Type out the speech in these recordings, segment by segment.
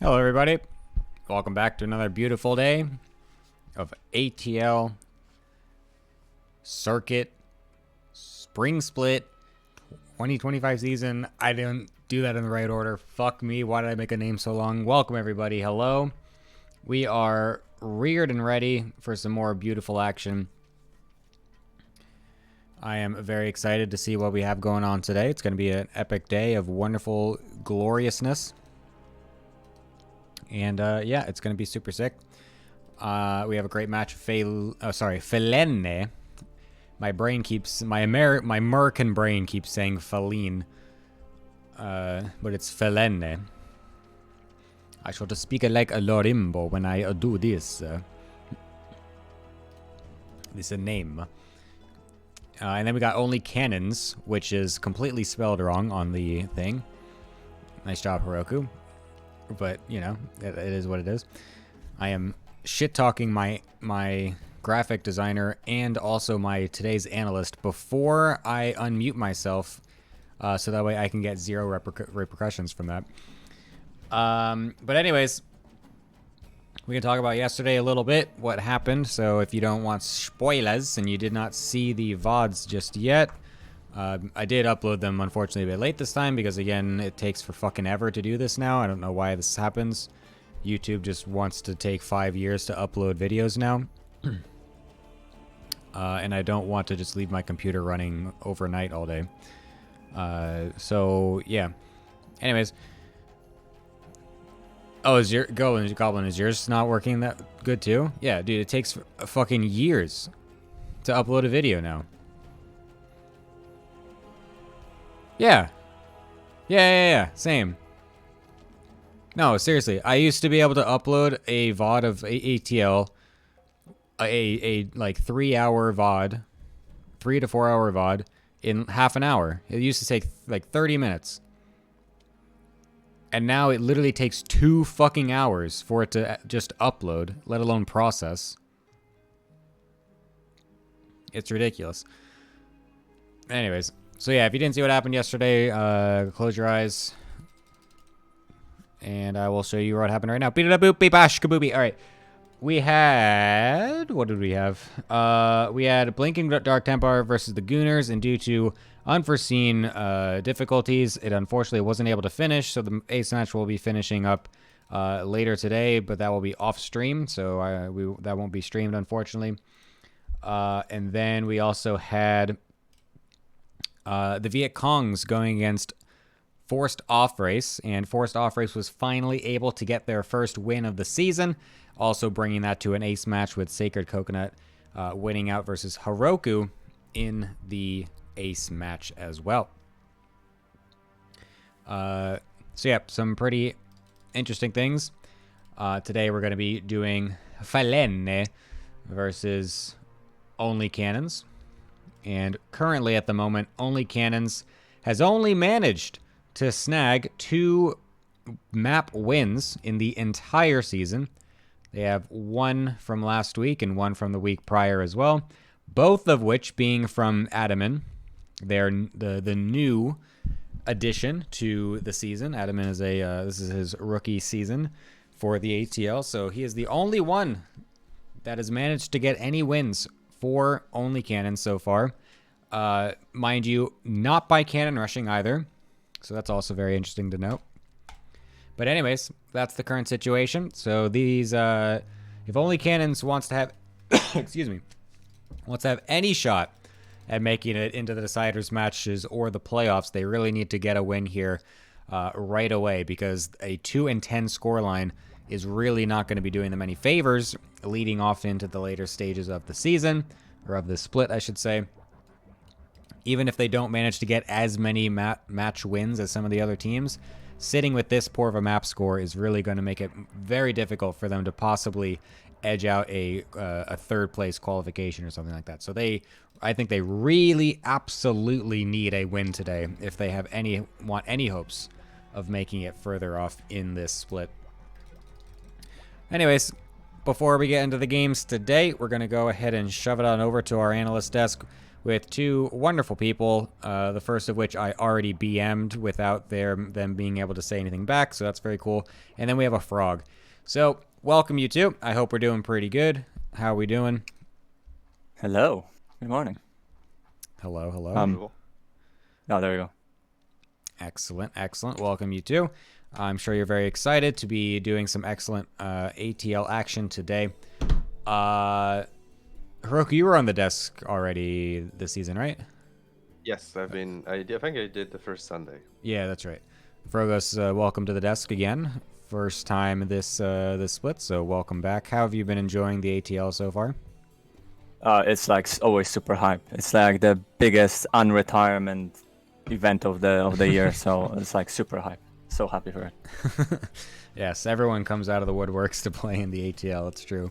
Hello everybody, welcome back to another beautiful day of ATL Circuit Spring Split 2025 season. I didn't do that in the right order. Fuck me, why did I make a name so long? Welcome everybody, hello. We are reared and ready for some more beautiful action. I am very excited to see what we have going on today. It's going to be an epic day of wonderful gloriousness. And yeah, it's going to be super sick. We have a great match of Falene. My brain keeps, my American brain keeps saying Falene. But it's Falene. I shall just speak like a Lorimbo when I do this. This name. And then we got OnlyCannons, which is completely spelled wrong on the thing. Nice job, Heroku. But, you know, it is what it is. I am shit-talking my graphic designer and also my today's analyst before I unmute myself, so that way I can get zero repercussions from that. But anyways, we can talk about yesterday a little bit, what happened. So if you don't want spoilers and you did not see the VODs just yet, I did upload them, unfortunately, a bit late this time because, again, it takes for fucking ever to do this now. I don't know why this happens. YouTube just wants to take 5 years to upload videos now. And I don't want to just leave my computer running overnight all day. So, yeah. Anyways. Oh, is your Goblin, is yours not working that good, too? Yeah, dude, it takes fucking years to upload a video now. Yeah. Yeah, same. No, seriously, I used to be able to upload a VOD of ATL, a like 3-hour VOD, 3 to 4 hour VOD in half an hour. It used to take like 30 minutes. And now it literally takes 2 fucking hours for it to just upload, let alone process. It's ridiculous. Anyways. So yeah, if you didn't see what happened yesterday, close your eyes. And I will show you what happened right now. Beat it up, boopy, bash, kabooby. Alright. We had... What did we have? We had Blinking Dark Templar versus the Gooners. And due to unforeseen difficulties, it unfortunately wasn't able to finish. So the ace match will be finishing up later today. But that will be off stream. So that won't be streamed, unfortunately. And then we also had... the Viet Congs going against Forced Off Race, and Forced Off Race was finally able to get their first win of the season, also bringing that to an ace match with Sacred Coconut winning out versus Heroku in the ace match as well. So yeah, some pretty interesting things. Today we're going to be doing Falene versus OnlyCannons. And currently, at the moment, OnlyCannons has only managed to snag 2 map wins in the entire season. They have 1 from last week and 1 from the week prior as well. Both of which being from Adaman. They're the new addition to the season. Adaman is this is his rookie season for the ATL. So he is the only one that has managed to get any wins for OnlyCannons so far. Mind you, not by cannon rushing either. So that's also very interesting to note. But anyways, that's the current situation. So these, if OnlyCannons wants to have, excuse me, wants to have any shot at making it into the deciders matches or the playoffs, they really need to get a win here right away, because a 2-10 scoreline is really not going to be doing them any favors leading off into the later stages of the season, or of the split, I should say. Even if they don't manage to get as many match wins as some of the other teams, sitting with this poor of a map score is really going to make it very difficult for them to possibly edge out a third place qualification or something like that. So I think they really absolutely need a win today if they have want any hopes of making it further off in this split. Anyways, before we get into the games today, we're going to go ahead and shove it on over to our analyst desk with two wonderful people. The first of which I already BM'd without them being able to say anything back, so that's very cool. And then we have a frog. So welcome, you two. I hope we're doing pretty good. How are we doing? Hello. Good morning. Hello, hello. Oh, there we go. Excellent, excellent. Welcome, you two. I'm sure you're very excited to be doing some excellent ATL action today. Hiroki, you were on the desk already this season, right? Yes, I think I did the first Sunday. Yeah, that's right. Frogos, welcome to the desk again. First time this split, so welcome back. How have you been enjoying the ATL so far? It's like always super hype. It's like the biggest unretirement event of the year, so it's like super hype. So happy for it. Yes, everyone comes out of the woodworks to play in the ATL. It's true.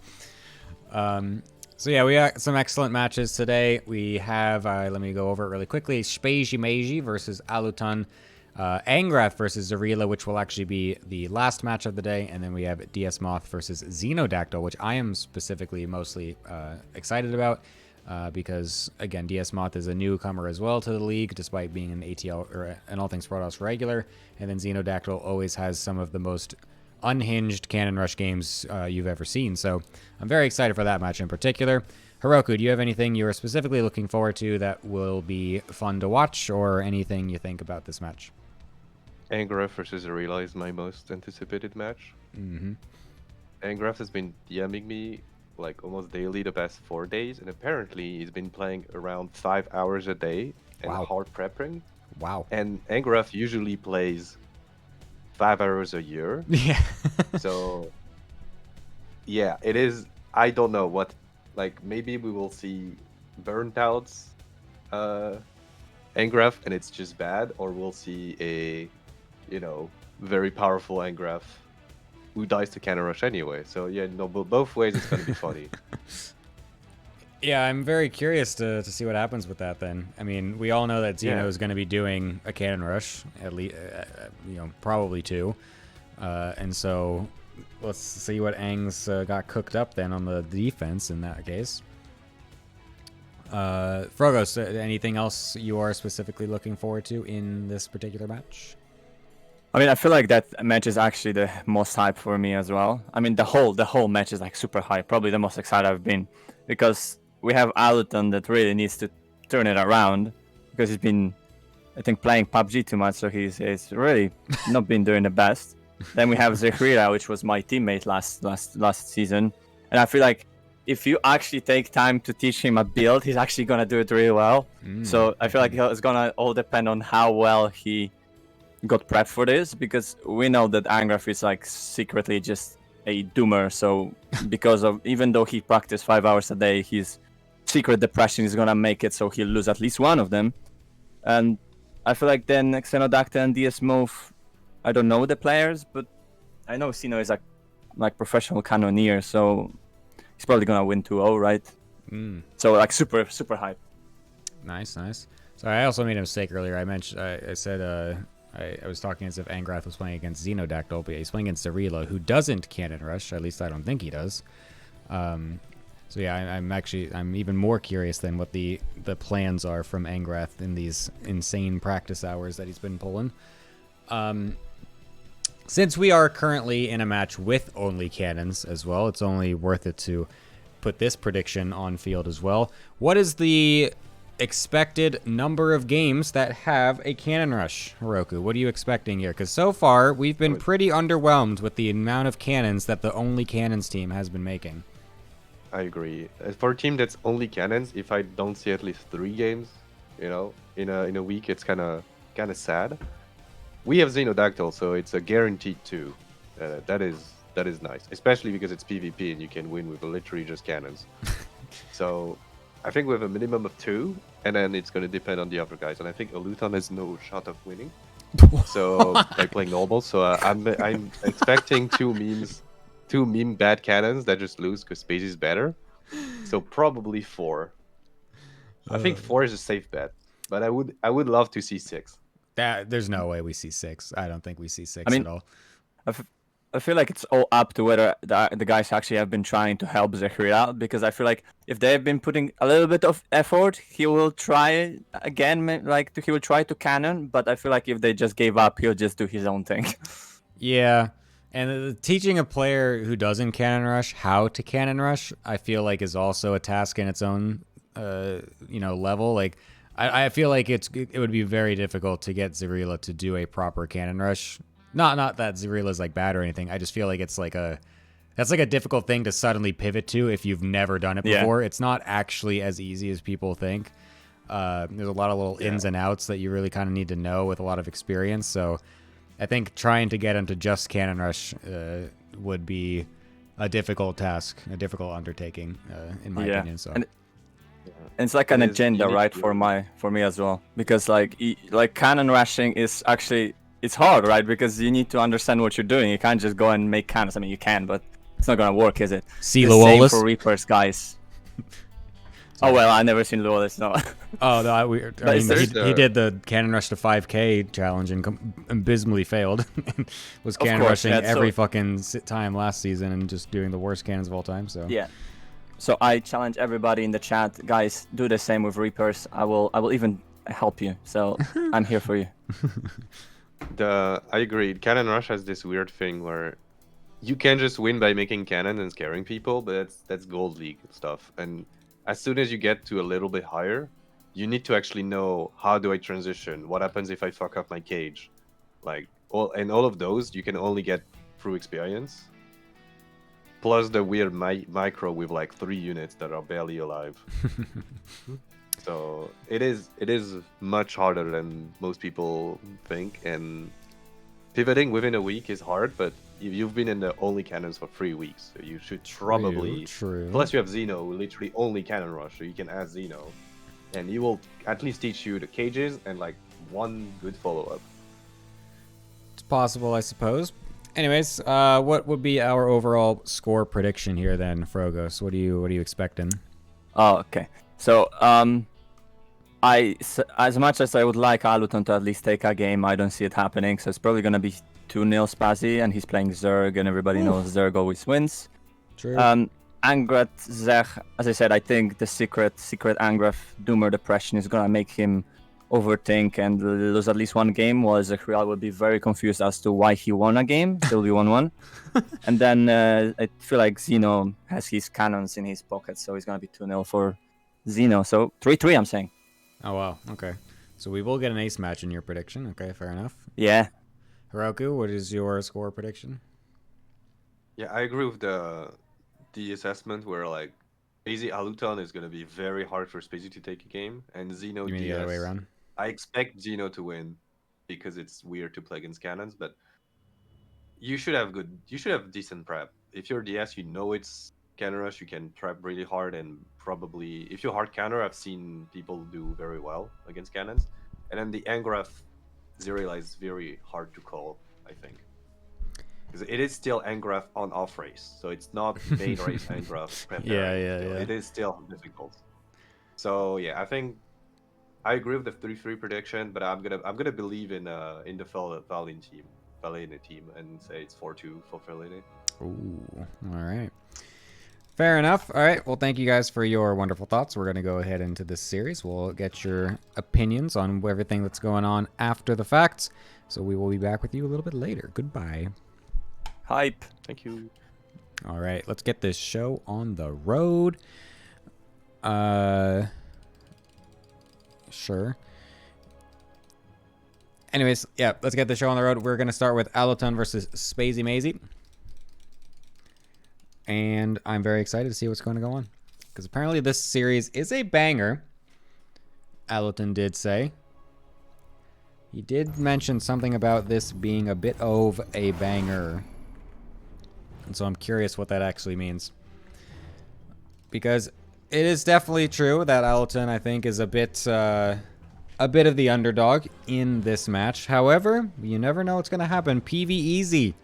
So yeah, we got some excellent matches today. We have, let me go over it really quickly. Speiji Meiji versus Aluton. Angrath versus Zarila, which will actually be the last match of the day. And then we have DS Moth versus Xenodactyl, which I am specifically mostly excited about. Because, again, DS Moth is a newcomer as well to the league, despite being an ATL or an All Things Protoss regular. And then Xenodactyl always has some of the most unhinged Cannon Rush games you've ever seen. So I'm very excited for that match in particular. Hiroku, do you have anything you are specifically looking forward to that will be fun to watch, or anything you think about this match? Angrath versus Arela is my most anticipated match. Mm-hmm. Angrath has been DMing me like almost daily the past 4 days, and apparently he's been playing around 5 hours a day and Wow. hard prepping. Wow. And Angrath usually plays 5 hours a year. Yeah. So yeah, it is. I don't know what. Like maybe we will see burnt out Angrath and it's just bad, or we'll see a very powerful Angrath who dies to Cannon Rush anyway. So yeah, no, both ways it's gonna be funny. Yeah, I'm very curious to see what happens with that then. I mean, we all know that Xeno is going to be doing a Cannon Rush, at least, probably two. And so let's see what Aang's got cooked up then on the defense in that case. Frogos, anything else you are specifically looking forward to in this particular match? I mean, I feel like that match is actually the most hype for me as well. I mean, the whole match is like super hype. Probably the most excited I've been, because we have Aluton that really needs to turn it around, because he's been, I think, playing PUBG too much, so he's really not been doing the best. Then we have Zahira, which was my teammate last season, and I feel like if you actually take time to teach him a build, he's actually gonna do it really well. So I feel like it's gonna all depend on how well he got prepped for this, because we know that Angrath is like secretly just a doomer. So because of, even though he practiced 5 hours a day, his secret depression is gonna make it so he'll lose at least one of them. And I feel like then Xenodactyl and DS Move, I don't know the players, but I know Sino is like professional cannoneer, so he's probably gonna win 2-0, right? So like super hype. Nice. So I also made a mistake earlier. I said I was talking as if Angrath was playing against Xenodactyl, but he's playing against Zarila, who doesn't Cannon Rush. At least I don't think he does. So yeah, I'm even more curious than what the plans are from Angrath in these insane practice hours that he's been pulling. Since we are currently in a match with OnlyCannons as well, it's only worth it to put this prediction on field as well. What is the expected number of games that have a Cannon Rush, Hiroku? What are you expecting here? Because so far, we've been pretty underwhelmed with the amount of cannons that the OnlyCannons team has been making. I agree. For a team that's OnlyCannons, if I don't see at least 3 games, in a week, it's kind of sad. We have Xenodactyl, so it's a guaranteed 2. That is nice, especially because it's PvP and you can win with literally just cannons. So I think we have a minimum of 2, and then it's going to depend on the other guys. And I think Aluton has no shot of winning, so by playing normal. So I'm expecting 2 meme bad cannons that just lose because Space is better. So probably 4. I think 4 is a safe bet, but I would love to see 6. There's no way we see 6. I don't think we see 6 I mean, at all. I feel like it's all up to whether the guys actually have been trying to help Zachary out, because I feel like if they've been putting a little bit of effort, he will try again, he will try to cannon. But I feel like if they just gave up, he'll just do his own thing. Yeah. And teaching a player who doesn't cannon rush how to cannon rush, I feel like is also a task in its own, level. Like, I feel like it would be very difficult to get Zarela to do a proper cannon rush. Not that Zarela's like bad or anything. I just feel like that's like a difficult thing to suddenly pivot to if you've never done it before. It's not actually as easy as people think. There's a lot of little ins and outs that you really kind of need to know with a lot of experience. So I think trying to get him to just cannon rush would be a difficult task, a difficult undertaking, in my opinion. So. And it's like an agenda, right, for me as well, because like cannon rushing is actually. It's hard, right? Because you need to understand what you're doing. You can't just go and make cannons. I mean, you can, but it's not gonna work, is it? See the same Luolis? for Reapers, guys. Oh well, I never seen Luolis. No. Oh no, he did the cannon rush to 5K challenge and abysmally failed. Was cannon rushing every fucking time last season and just doing the worst cannons of all time. So yeah. So I challenge everybody in the chat, guys, do the same with Reapers. I will even help you. So I'm here for you. I agree. Cannon Rush has this weird thing where you can just win by making cannon and scaring people, but that's Gold League stuff. And as soon as you get to a little bit higher, you need to actually know, how do I transition? What happens if I fuck up my cage? Like all of those you can only get through experience. Plus the weird micro with like 3 units that are barely alive. So it is much harder than most people think, and pivoting within a week is hard, but you've been in the OnlyCannons for 3 weeks, so you should probably... True. Plus you have Xeno, who literally only cannon rush, so you can ask Xeno, and he will at least teach you the cages and like one good follow-up. It's possible, I suppose. Anyways, what would be our overall score prediction here then, Frogos? What are you expecting? Oh, okay. So, as much as I would like Aluton to at least take a game, I don't see it happening. So it's probably gonna be 2-0 Spazzy, and he's playing Zerg, and everybody knows Zerg always wins. True. Angrat Zech, as I said, I think the secret Angraf Doomer depression is gonna make him overthink and lose at least one game, while Zechriel will be very confused as to why he won a game. Still be 1-1. And then I feel like Xeno has his cannons in his pocket, so it's gonna be 2-0 for Xeno. So 3-3, I'm saying. Oh, wow. Okay. So we will get an ace match in your prediction. Okay, fair enough. Yeah. Hiroku, what is your score prediction? Yeah, I agree with the assessment where like Spacey Aluton is going to be very hard for Spacey to take a game, and Xeno You mean the other way around? I expect Xeno to win because it's weird to play against cannons, but you should have decent prep. If you're DS, you know it's cannon rush, you can trap really hard, and probably if you hard counter, I've seen people do very well against cannons. And then the Angraf Zerila is very hard to call, I think, because it is still Angraf on off race, so it's not main race Angraf. Yeah. It is still difficult. So yeah, I think I agree with the 3-3 prediction, but I'm gonna believe in the Falene team and say it's 4-2 for Falene. Ooh, all right. Fair enough. All right. Well, thank you guys for your wonderful thoughts. We're going to go ahead into this series. We'll get your opinions on everything that's going on after the facts. So we will be back with you a little bit later. Goodbye. Hype. Thank you. All right. Let's get this show on the road. Sure. Anyways, yeah, let's get the show on the road. We're going to start with Aluton versus Spacey Mazy. And I'm very excited to see what's going to go on, because apparently this series is a banger. Aluton did say. He did mention something about this being a bit of a banger. And so I'm curious what that actually means. Because it is definitely true that Aluton, I think, is a bit of the underdog in this match. However, you never know what's going to happen. PV Easy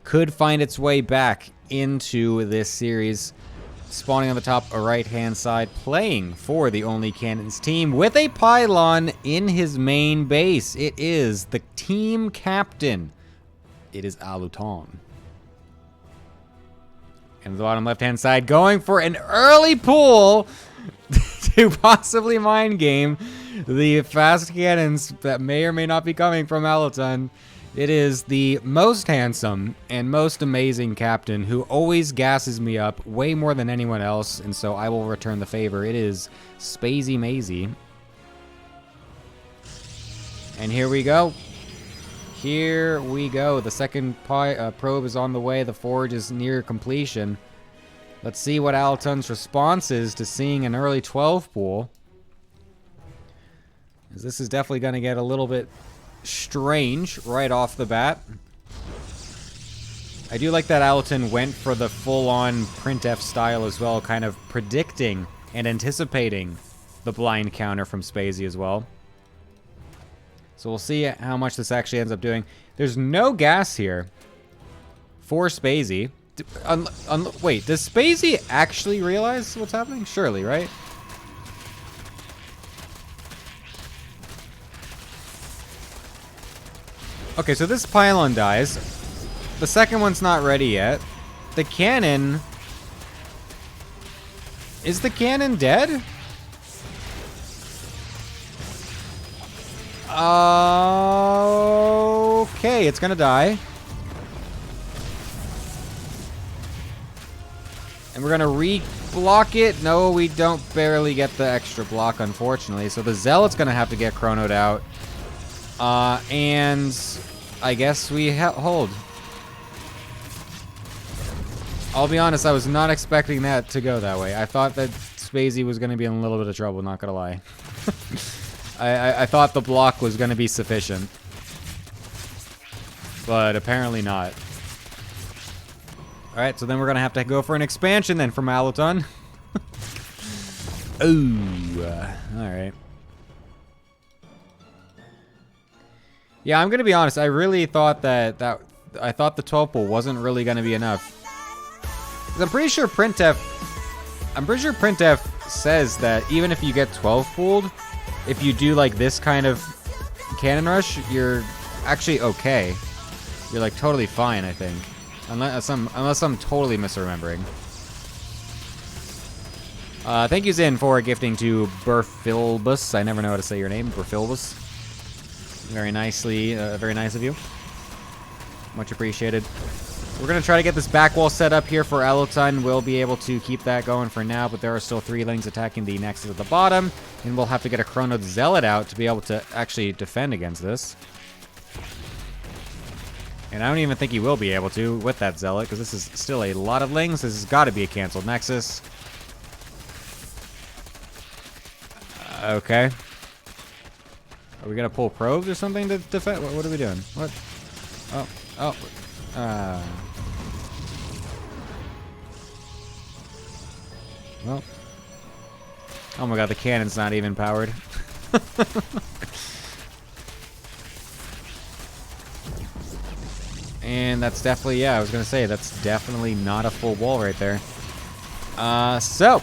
could find its way back into this series, spawning on the top right-hand side, playing for the OnlyCannons team with a pylon in his main base. It is the team captain. It is Aluton. And the bottom left-hand side going for an early pull to possibly mind game the fast cannons that may or may not be coming from Alaton. It is the most handsome and most amazing captain who always gasses me up way more than anyone else, and so I will return the favor. It is Spazy Mazy. And here we go. Here we go. The second probe is on the way. The forge is near completion. Let's see what Alaton's response is to seeing an early 12 pool. This is definitely going to get a little bit strange right off the bat. I do like that Alaton went for the full-on printf style as well, kind of predicting and anticipating the blind counter from Spazy as well. So we'll see how much this actually ends up doing. There's no gas here for Spazy. Wait, does Spazy actually realize what's happening? Surely, right? Okay, so this pylon dies. The second one's not ready yet. The cannon... Is the cannon dead? Okay, it's gonna die. And we're gonna re-block it. No, we don't barely get the extra block, unfortunately. So the Zealot's gonna have to get chronoed out. And I guess we hold. I'll be honest, I was not expecting that to go that way. I thought that Spazy was gonna be in a little bit of trouble, not gonna lie. I thought the block was going to be sufficient. But apparently not. Alright, so then we're going to have to go for an expansion then from Alaton. Ooh. Alright. Yeah, I'm going to be honest. I really thought that I thought the 12 pool wasn't really going to be enough. 'Cause I'm pretty sure printf says that even if you get 12 pooled, if you do like this kind of cannon rush, you're actually okay. You're like totally fine, I think. Unless I'm totally misremembering. Thank you, Zin, for gifting to Burfilbus. I never know how to say your name, Burfilbus. Very nicely, very nice of you. Much appreciated. We're going to try to get this back wall set up here for Alaton. We'll be able to keep that going for now, but there are still 3 lings attacking the nexus at the bottom, and we'll have to get a Chrono Zealot out to be able to actually defend against this. And I don't even think he will be able to with that Zealot, because this is still a lot of lings. This has got to be a canceled nexus. Okay. Are we going to pull probes or something to defend? What are we doing? What? Oh. Well. Oh my god, the cannon's not even powered. And that's definitely, yeah, I was gonna say, that's definitely not a full wall right there. So.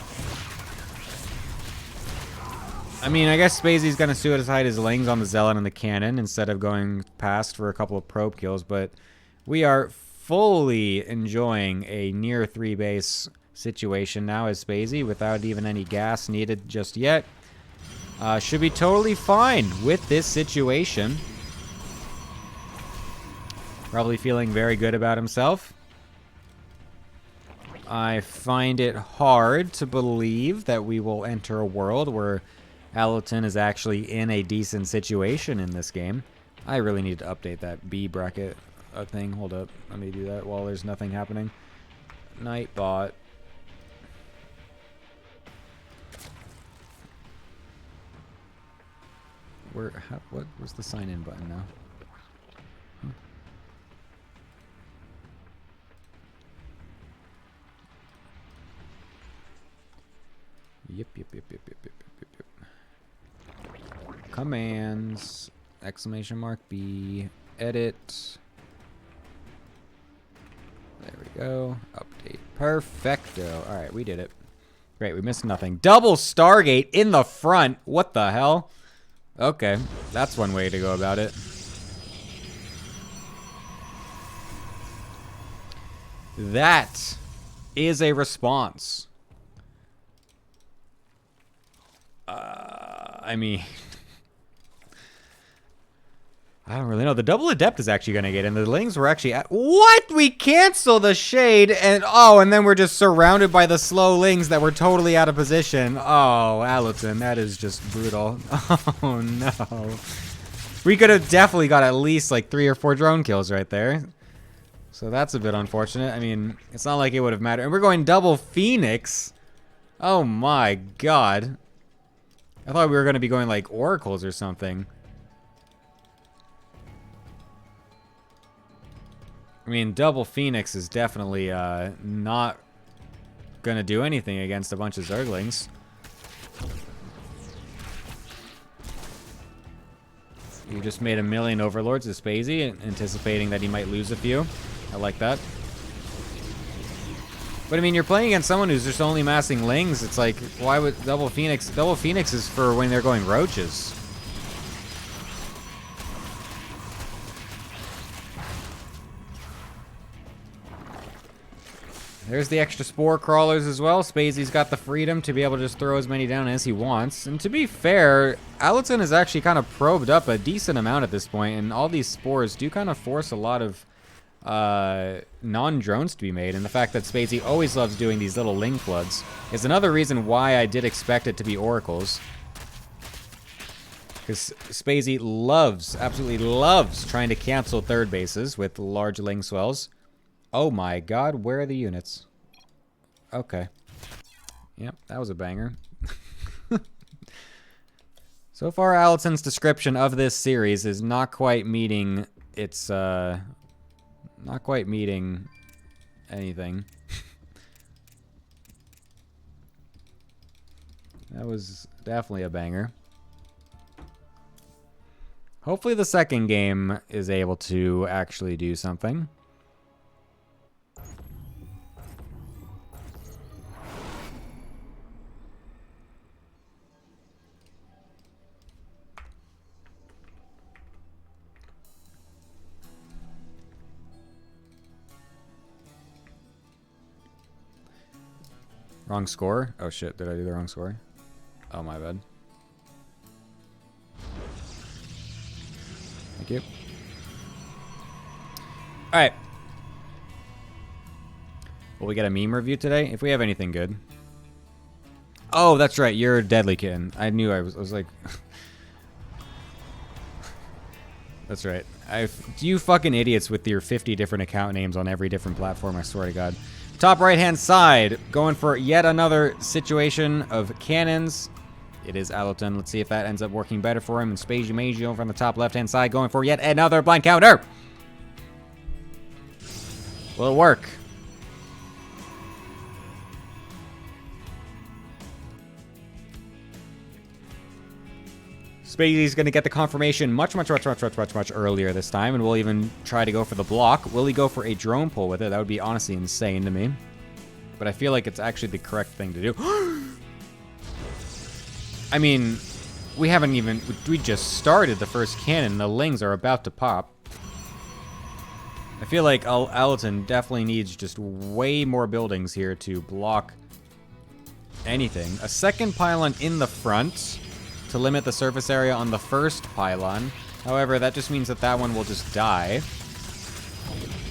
I mean, I guess Spazy's gonna suicide his lings on the Zealot and the cannon instead of going past for a couple of probe kills, but we are fully enjoying a near 3 base situation now as Spazy without even any gas needed just yet. Should be totally fine with this situation. Probably feeling very good about himself. I find it hard to believe that we will enter a world where Alaton is actually in a decent situation in this game. I really need to update that B bracket thing. Hold up. Let me do that while there's nothing happening. Nightbot. Where's the sign in button now? Huh. Yep. Commands, exclamation mark B, edit. There we go. Update. Perfecto. All right, we did it. Great, we missed nothing. Double Stargate in the front. What the hell? Okay, that's one way to go about it. That is a response. I mean, I don't really know. The double adept is actually going to get in. The lings were actually at... What? We cancel the shade and... Oh, and then we're just surrounded by the slow lings that were totally out of position. Oh, Allerton, that is just brutal. Oh, no. We could have definitely got at least like 3 or 4 drone kills right there. So that's a bit unfortunate. I mean, it's not like it would have mattered. And we're going double Phoenix. Oh, my God. I thought we were going to be going like oracles or something. I mean, double Phoenix is definitely not going to do anything against a bunch of Zerglings. You just made 1,000,000 Overlords to Spacey, anticipating that he might lose a few. I like that. But I mean, you're playing against someone who's just only massing lings. It's like, why would double Phoenix? Double Phoenix is for when they're going roaches. There's the extra spore crawlers as well. Spacey's got the freedom to be able to just throw as many down as he wants. And to be fair, Allerton has actually kind of probed up a decent amount at this point, and all these spores do kind of force a lot of non-drones to be made. And the fact that Spacey always loves doing these little ling floods is another reason why I did expect it to be oracles. Because Spacey loves, absolutely loves, trying to cancel third bases with large ling swells. Oh my God, where are the units? Okay. Yep, that was a banger. So far, Allerton's description of this series is not quite meeting its, not quite meeting anything. That was definitely a banger. Hopefully the second game is able to actually do something. Wrong score? Oh shit, did I do the wrong score? Oh, my bad. Thank you. Alright. Will we get a meme review today? If we have anything good. Oh, that's right, you're a deadly kitten. I knew I was like... That's right. You fucking idiots with your 50 different account names on every different platform, I swear to God. Top right-hand side, going for yet another situation of cannons. It is Allerton. Let's see if that ends up working better for him. And Spacey Magi over on the top left-hand side, going for yet another blind counter. Will it work? Spacey's going to get the confirmation much earlier this time, and we'll even try to go for the block. Will he go for a drone pull with it? That would be honestly insane to me. But I feel like it's actually the correct thing to do. I mean, we haven't even... We just started the first cannon. The lings are about to pop. I feel like Allerton definitely needs just way more buildings here to block anything. A second pylon in the front to limit the surface area on the first pylon. However, that just means that that one will just die.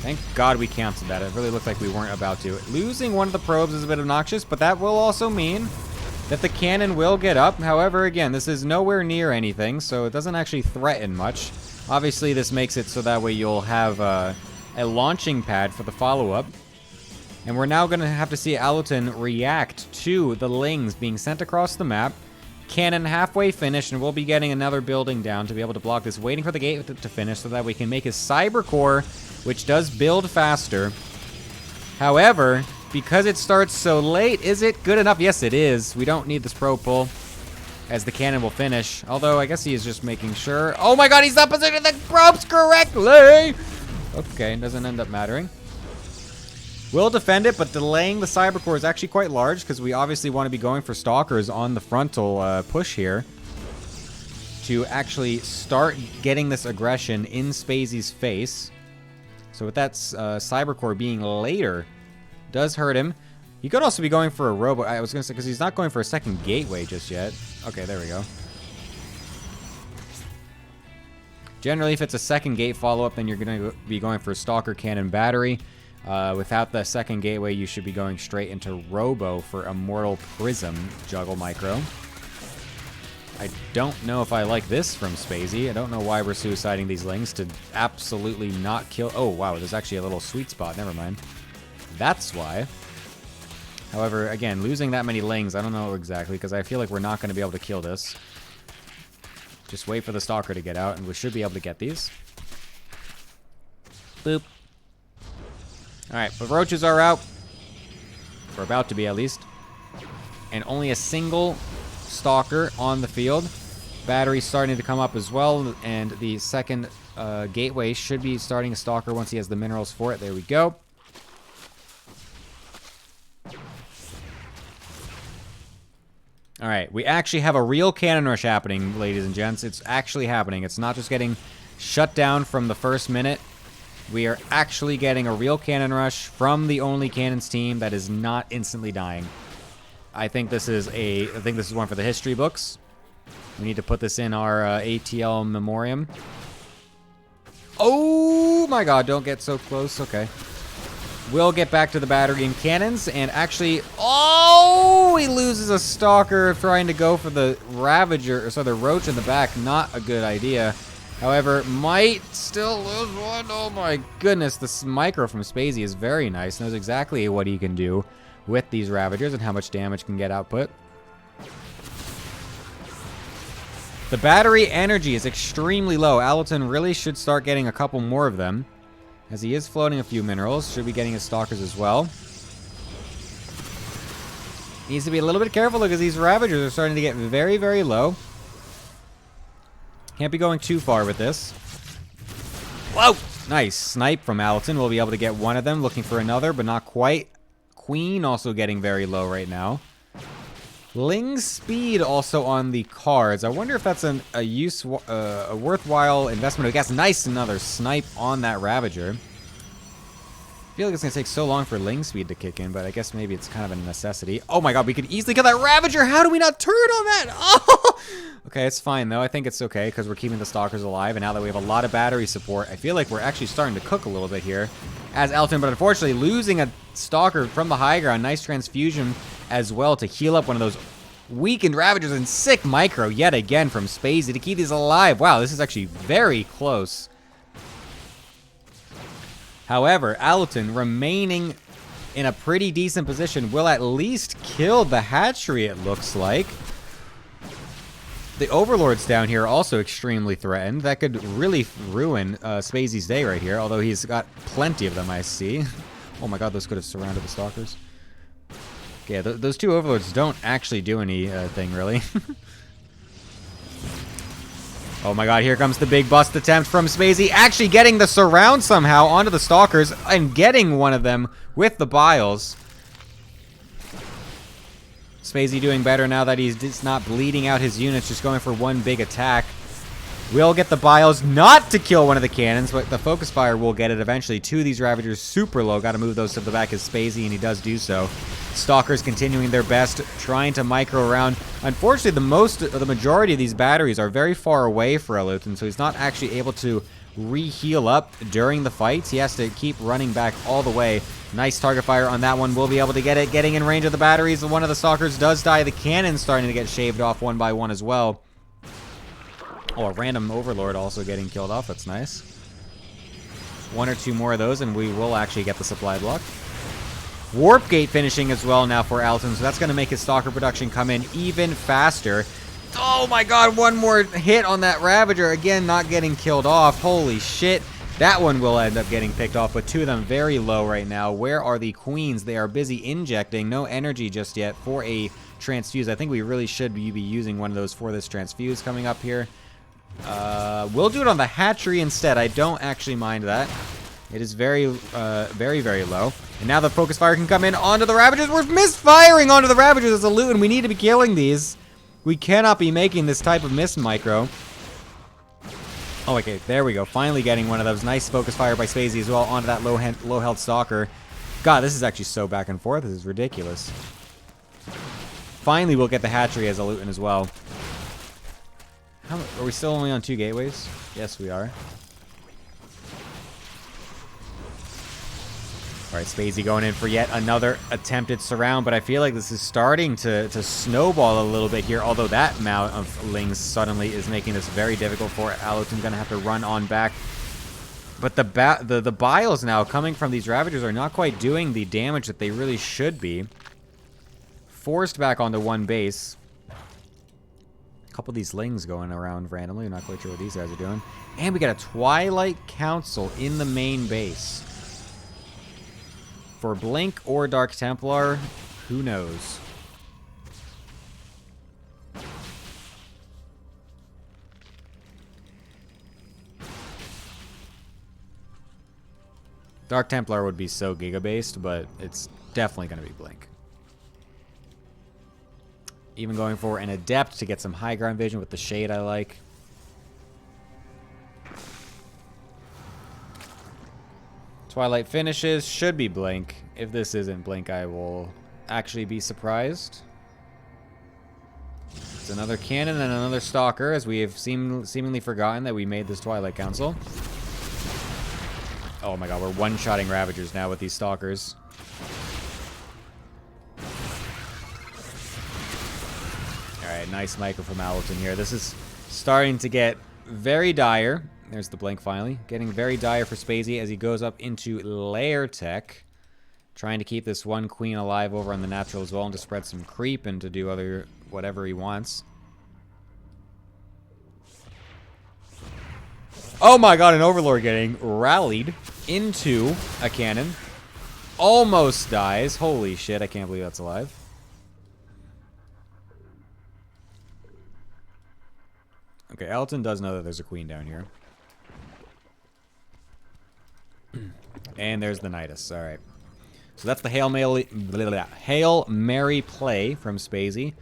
Thank God we canceled that. It really looked like we weren't about to. Losing one of the probes is a bit obnoxious, but that will also mean that the cannon will get up. However, again, this is nowhere near anything, so it doesn't actually threaten much. Obviously, this makes it so that way you'll have a launching pad for the follow-up. And we're now going to have to see Allerton react to the lings being sent across the map. Cannon halfway finished, and we'll be getting another building down to be able to block this, waiting for the gate to finish so that we can make his cyber core, which does build faster. However, because it starts so late, is it good enough? Yes, it is. We don't need this probe pull, as the cannon will finish. Although, I guess he is just making sure. Oh my God, he's not positioning the probes correctly! Okay, doesn't end up mattering. We'll defend it, but delaying the cyber core is actually quite large because we obviously want to be going for stalkers on the frontal push here to actually start getting this aggression in Spacey's face. So with that cyber core being later, does hurt him. He could also be going for a robo. I was going to say, because he's not going for a second gateway just yet. Okay, there we go. Generally, if it's a second gate follow-up, then you're going to be going for Stalker Cannon Battery. Without the second gateway, you should be going straight into Robo for Immortal Prism Juggle Micro. I don't know if I like this from Spacey. I don't know why we're suiciding these Lings to absolutely not kill... Oh, wow, there's actually a little sweet spot. Never mind. That's why. However, again, losing that many Lings, I don't know exactly, because I feel like we're not going to be able to kill this. Just wait for the Stalker to get out, and we should be able to get these. Boop. Alright, but Roaches are out. We're about to be, at least. And only a single Stalker on the field. Battery starting to come up as well, and the second gateway should be starting a Stalker once he has the minerals for it. There we go. Alright, we actually have a real cannon rush happening, ladies and gents. It's actually happening. It's not just getting shut down from the first minute. We are actually getting a real cannon rush from the OnlyCannons team that is not instantly dying. I think this is one for the history books. We need to put this in our ATL memoriam. Oh my god, don't get so close. Okay. We'll get back to the battery and cannons, and actually, oh, he loses a Stalker trying to go for the Ravager, so the Roach in the back. Not a good idea. However, might still lose one. Oh my goodness, this micro from Spacey is very nice. Knows exactly what he can do with these Ravagers and how much damage can get output. The battery energy is extremely low. Allerton really should start getting a couple more of them, as he is floating a few minerals. Should be getting his Stalkers as well. Needs to be a little bit careful because these Ravagers are starting to get very, very low. Can't be going too far with this. Whoa! Nice. Snipe from Allerton. We'll be able to get one of them. Looking for another, but not quite. Queen also getting very low right now. Ling's speed also on the cards. I wonder if that's a worthwhile investment. I guess nice, another snipe on that Ravager. I feel like it's going to take so long for Ling speed to kick in, but I guess maybe it's kind of a necessity. Oh my god, we could easily kill that Ravager! How do we not turn on that? Oh! Okay, it's fine though. I think it's okay because we're keeping the Stalkers alive, and now that we have a lot of battery support, I feel like we're actually starting to cook a little bit here as Elton, but unfortunately losing a Stalker from the high ground. Nice transfusion as well to heal up one of those weakened Ravagers, and sick micro yet again from Spacey to keep these alive. Wow, this is actually very close. However, Allerton remaining in a pretty decent position will at least kill the hatchery, it looks like. The Overlords down here are also extremely threatened. That could really ruin Spacey's day right here, although he's got plenty of them, I see. Oh my god, those could have surrounded the Stalkers. Okay, those two Overlords don't actually do anything, really. Oh my god, here comes the big bust attempt from Spacey. Actually getting the surround somehow onto the Stalkers and getting one of them with the Biles. Spacey doing better now that he's just not bleeding out his units, just going for one big attack. Will get the Biles not to kill one of the cannons, but the Focus Fire will get it eventually. Two of these Ravagers super low. Got to move those to the back as Spacey, and he does do so. Stalkers continuing their best, trying to micro around. Unfortunately, the majority of these batteries are very far away for Allerton, so he's not actually able to re-heal up during the fights. He has to keep running back all the way. Nice target fire on that one. We'll be able to get it. Getting in range of the batteries. One of the Stalkers does die. The cannon's starting to get shaved off one by one as well. Oh, a random Overlord also getting killed off. That's nice. One or two more of those, and we will actually get the supply block. Warp Gate finishing as well now for Allerton, so that's going to make his Stalker production come in even faster. Oh my god, one more hit on that Ravager. Again, not getting killed off. Holy shit. That one will end up getting picked off, but two of them very low right now. Where are the Queens? They are busy injecting. No energy just yet for a transfuse. I think we really should be using one of those for this transfuse coming up here. We'll do it on the hatchery instead. I don't actually mind that. It is very, very low. And now the Focus Fire can come in onto the Ravagers. We're misfiring onto the Ravagers as a loot, and we need to be killing these. We cannot be making this type of miss micro. Oh, okay, there we go. Finally getting one of those. Nice Focus Fire by Spacey as well onto that low health Stalker. God, this is actually so back and forth. This is ridiculous. Finally, we'll get the hatchery as a Luton as well. Are we still only on 2 gateways? Yes, we are. All right, Spacey going in for yet another attempted surround, but I feel like this is starting to snowball a little bit here, although that amount of lings suddenly is making this very difficult for Aluton. Going to have to run on back. But the biles now coming from these Ravagers are not quite doing the damage that they really should be. Forced back onto one base. A couple of these lings going around randomly. I'm not quite sure what these guys are doing. And we got a Twilight Council in the main base. For Blink or Dark Templar, who knows? Dark Templar would be so Giga-based, but it's definitely going to be Blink. Even going for an Adept to get some high ground vision with the Shade I like. Twilight finishes, should be Blink. If this isn't Blink, I will actually be surprised. It's another Cannon and another Stalker, as we have seemingly forgotten that we made this Twilight Council. Oh my god, we're one-shotting Ravagers now with these Stalkers. Alright, nice micro from Aluton here. This is starting to get very dire. There's the Blink finally. Getting very dire for Spacey as he goes up into Lair Tech. Trying to keep this one Queen alive over on the natural as well and to spread some creep and to do other whatever he wants. Oh my god, an Overlord getting rallied into a cannon. Almost dies. Holy shit, I can't believe that's alive. Okay, Elton does know that there's a Queen down here. And there's the Nidus. Alright. So that's the Hail Mary play from Spacey.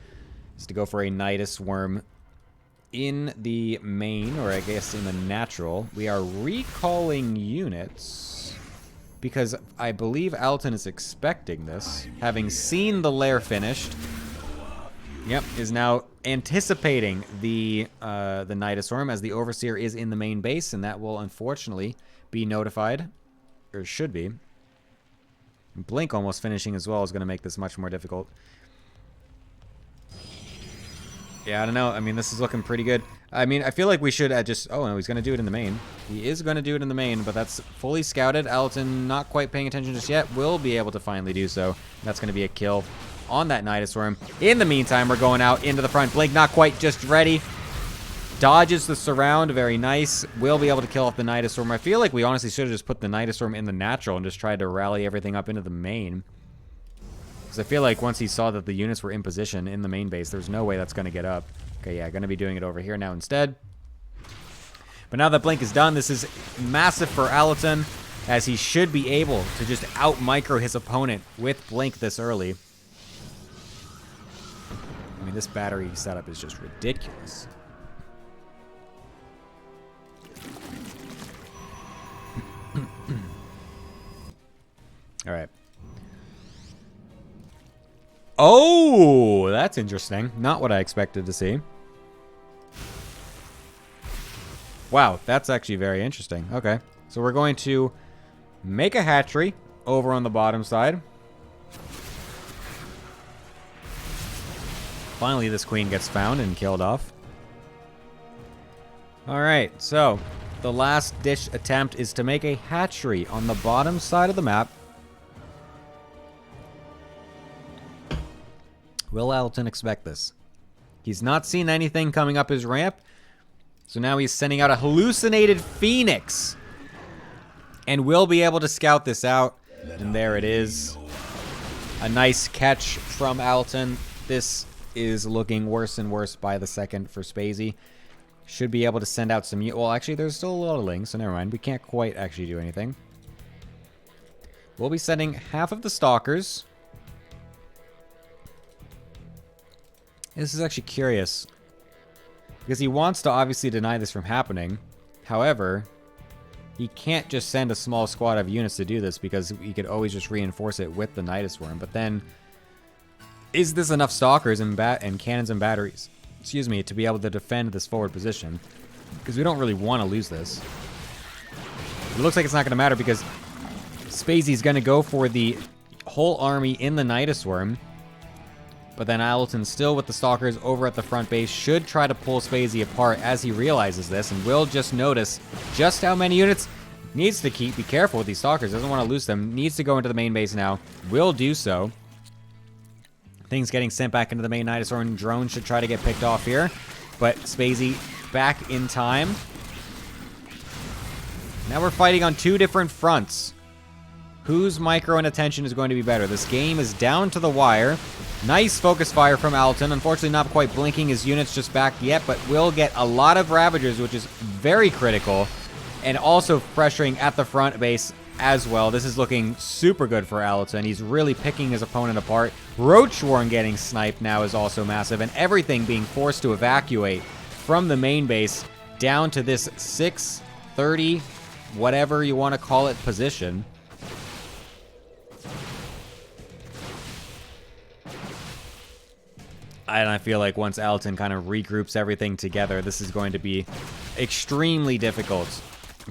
Is to go for a Nidus Worm in the main, or I guess in the natural. We are recalling units because I believe Alton is expecting this. Having seen the lair finished, yep, is now anticipating the Nidus Worm as the Overseer is in the main base, and that will unfortunately be notified, or should be. Blink almost finishing as well is going to make this much more difficult. Yeah, I don't know. I mean, this is looking pretty good. I mean, I feel like we should just... Oh, no, he's going to do it in the main. He is going to do it in the main, but that's fully scouted. Aluton not quite paying attention just yet. Will be able to finally do so. That's going to be a kill on that Nidus Worm. In the meantime, we're going out into the front. Blink not quite just ready. Dodges the surround. Very nice. Will be able to kill off the Nidus Worm. I feel like we honestly should have just put the Nidus Worm in the natural and just tried to rally everything up into the main. Because I feel like once he saw that the units were in position in the main base, there's no way that's going to get up. Okay, yeah, going to be doing it over here now instead. But now that Blink is done, this is massive for Aluton, as he should be able to just out-micro his opponent with Blink this early. I mean, this battery setup is just ridiculous. All right. Oh, that's interesting. Not what I expected to see. Wow, that's actually very interesting. Okay, so we're going to make a hatchery over on the bottom side. Finally, this queen gets found and killed off. All right, so the last dish attempt is to make a hatchery on the bottom side of the map. Will Aluton expect this? He's not seen anything coming up his ramp, so now he's sending out a hallucinated Phoenix. And we'll be able to scout this out. And there it is. A nice catch from Aluton. This is looking worse and worse by the second for Spacey. Should be able to send out some... Well, actually, there's still a lot of lings, so never mind. We can't quite actually do anything. We'll be sending half of the Stalkers. This is actually curious, because he wants to obviously deny this from happening. However, he can't just send a small squad of units to do this because he could always just reinforce it with the Nidus Worm. But then, is this enough Stalkers and cannons and batteries, excuse me, to be able to defend this forward position? Because we don't really want to lose this. It looks like it's not going to matter because Spacey's going to go for the whole army in the Nidus Worm. But then Allerton, still with the Stalkers over at the front base, should try to pull Spacey apart as he realizes this, and will just notice just how many units. Needs to be careful with these Stalkers, doesn't want to lose them, needs to go into the main base now, will do so. Things getting sent back into the main Nidus Worm. Drone should try to get picked off here, but Spacey back in time. Now we're fighting on two different fronts. Whose micro and attention is going to be better? This game is down to the wire. Nice focus fire from Allerton. Unfortunately, not quite blinking his units just back yet, but will get a lot of Ravagers, which is very critical. And also pressuring at the front base as well. This is looking super good for Allerton. He's really picking his opponent apart. Roach Warren getting sniped now is also massive, and everything being forced to evacuate from the main base down to this 630, whatever you want to call it, position. And I feel like once Allerton kind of regroups everything together, this is going to be extremely difficult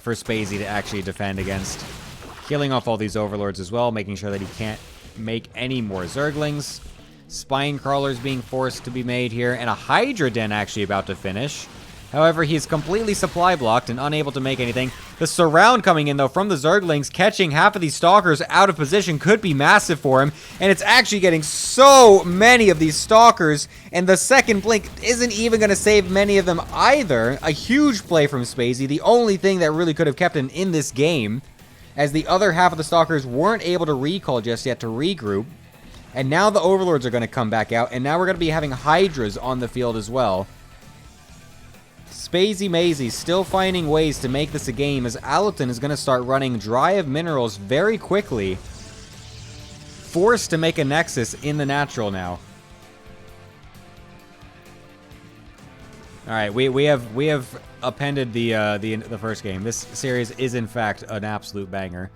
for Spacey to actually defend against. Killing off all these Overlords as well, making sure that he can't make any more Zerglings. Spine Crawlers being forced to be made here, and a Hydra Den actually about to finish. However, he's completely supply blocked and unable to make anything. The surround coming in, though, from the Zerglings, catching half of these Stalkers out of position could be massive for him. And it's actually getting so many of these Stalkers, and the second blink isn't even going to save many of them either. A huge play from Spacey, the only thing that really could have kept him in this game, as the other half of the Stalkers weren't able to recall just yet to regroup. And now the Overlords are going to come back out, and now we're going to be having Hydras on the field as well. Spacey Mazy still finding ways to make this a game, as Allerton is going to start running dry of minerals very quickly. Forced to make a Nexus in the natural now. Alright, we have appended the first game. This series is in fact an absolute banger.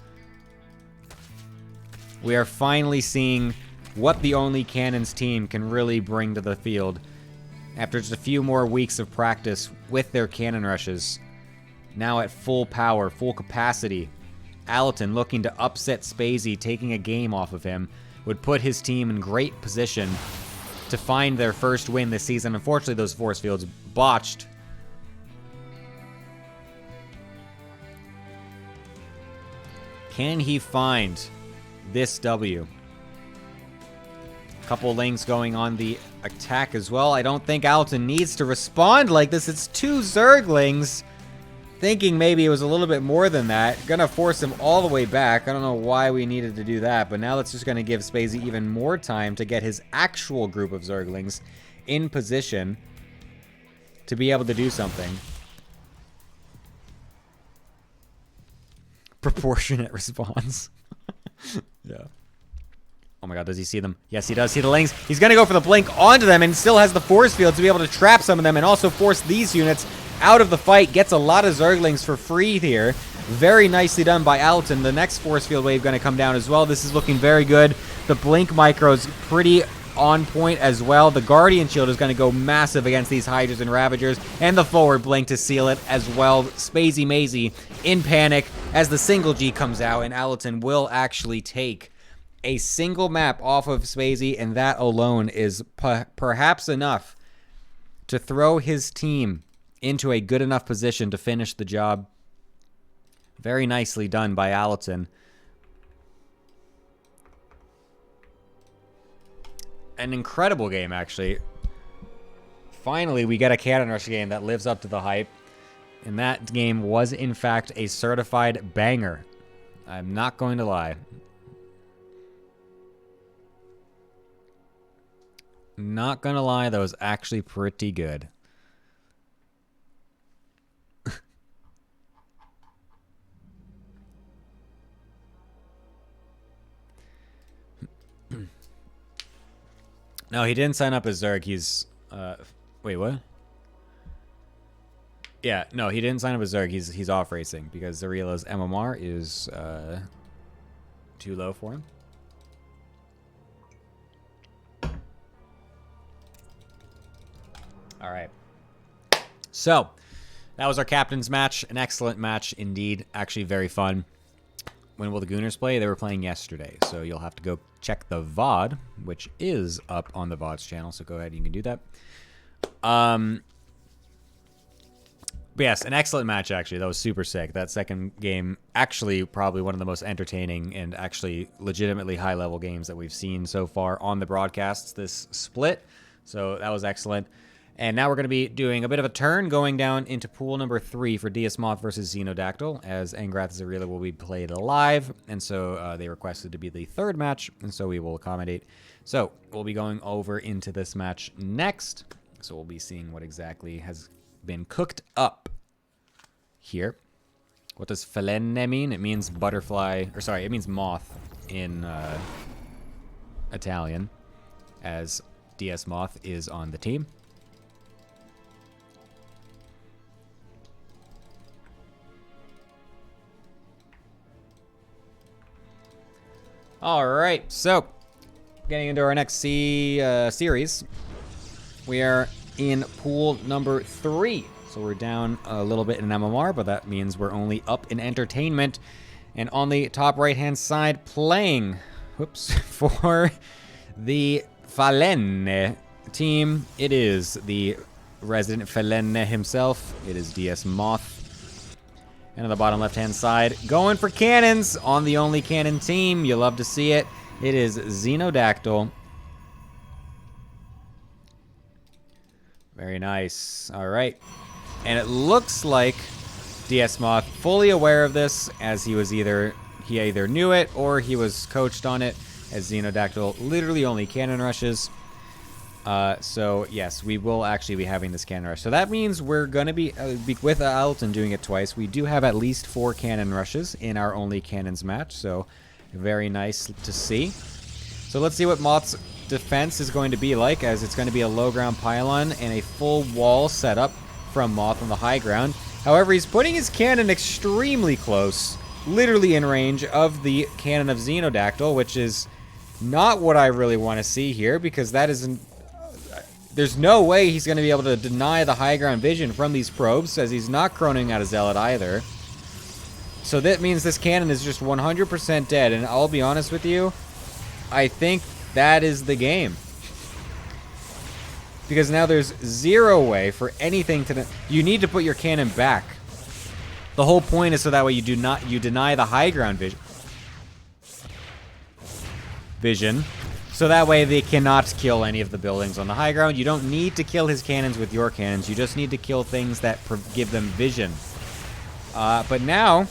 We are finally seeing what the OnlyCannons team can really bring to the field. After just a few more weeks of practice with their cannon rushes. Now at full power, full capacity. Allerton looking to upset Spacey, taking a game off of him, would put his team in great position to find their first win this season. Unfortunately, those force fields botched. Can he find this W? Couple lanes going on the attack as well. I don't think Allerton needs to respond like this. It's two Zerglings. Thinking maybe it was a little bit more than that. Gonna force him all the way back. I don't know why we needed to do that, but now that's just gonna give Spacey even more time to get his actual group of Zerglings in position to be able to do something. Proportionate response. Yeah. Oh my god, does he see them? Yes, he does see the lanes. He's going to go for the blink onto them and still has the force field to be able to trap some of them and also force these units out of the fight. Gets a lot of Zerglings for free here. Very nicely done by Allerton. The next force field wave going to come down as well. This is looking very good. The blink micro's pretty on point as well. The Guardian Shield is going to go massive against these Hydras and Ravagers, and the forward blink to seal it as well. Spacey Mazy in panic as the single G comes out, and Allerton will actually take a single map off of Spacey, and that alone is perhaps enough to throw his team into a good enough position to finish the job. Very nicely done by Allerton. An incredible game, actually. Finally, we get a Cannon Rush game that lives up to the hype. And that game was, in fact, a certified banger. I'm not going to lie. Not gonna lie, that was actually pretty good. No, he didn't sign up as Zerg. He's, wait, what? Yeah, no, he didn't sign up as Zerg. He's off racing because Zarila's MMR is too low for him. All right. So, that was our captain's match. An excellent match indeed. Actually very fun. When will the Gooners play? They were playing yesterday. So you'll have to go check the VOD, which is up on the VOD's channel. So go ahead and you can do that. But yes, an excellent match, actually. That was super sick. That second game, actually probably one of the most entertaining and actually legitimately high-level games that we've seen so far on the broadcasts this split. So that was excellent. And now we're going to be doing a bit of a turn, going down into pool number 3 for DS Moth versus Xenodactyl, as Angrath Zarila will be played live. And so they requested to be the third match, and so we will accommodate. So we'll be going over into this match next. So we'll be seeing what exactly has been cooked up here. What does Falene mean? It means butterfly, or sorry, it means moth in Italian, as DS Moth is on the team. All right, so getting into our next series, we are in pool number 3. So we're down a little bit in MMR, but that means we're only up in entertainment. And on the top right-hand side, playing, for the Falene team, it is the resident Falene himself. It is DS Moth. And on the bottom left-hand side, going for cannons on the OnlyCannon team. You love to see it. It is Xenodactyl. Very nice. All right. And it looks like DS Moth fully aware of this, as he either knew it or he was coached on it, as Xenodactyl literally only cannon rushes. So yes, we will actually be having this cannon rush. So that means we're going to be with Alton doing it twice. We do have at least 4 cannon rushes in our OnlyCannons match, so very nice to see. So let's see what Moth's defense is going to be like, as it's going to be a low ground pylon and a full wall setup from Moth on the high ground. However, he's putting his cannon extremely close, literally in range of the cannon of Xenodactyl, which is not what I really want to see here, because that isn't... There's no way he's going to be able to deny the high ground vision from these probes, as he's not chroning out a Zealot either. So that means this cannon is just 100% dead, and I'll be honest with you, I think that is the game. Because now there's zero way for anything to... You need to put your cannon back. The whole point is so that way you deny the high ground vision. So that way they cannot kill any of the buildings on the high ground. You don't need to kill his cannons with your cannons. You just need to kill things that give them vision. But now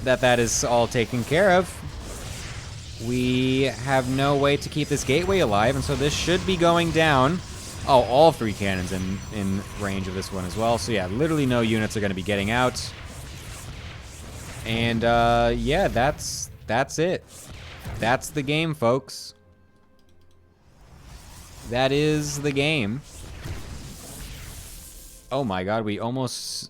that that is all taken care of, we have no way to keep this gateway alive. And so this should be going down. Oh, all 3 cannons in range of this one as well. So yeah, literally no units are going to be getting out. And yeah, that's it. That's the game, folks. That is the game. Oh my god, we almost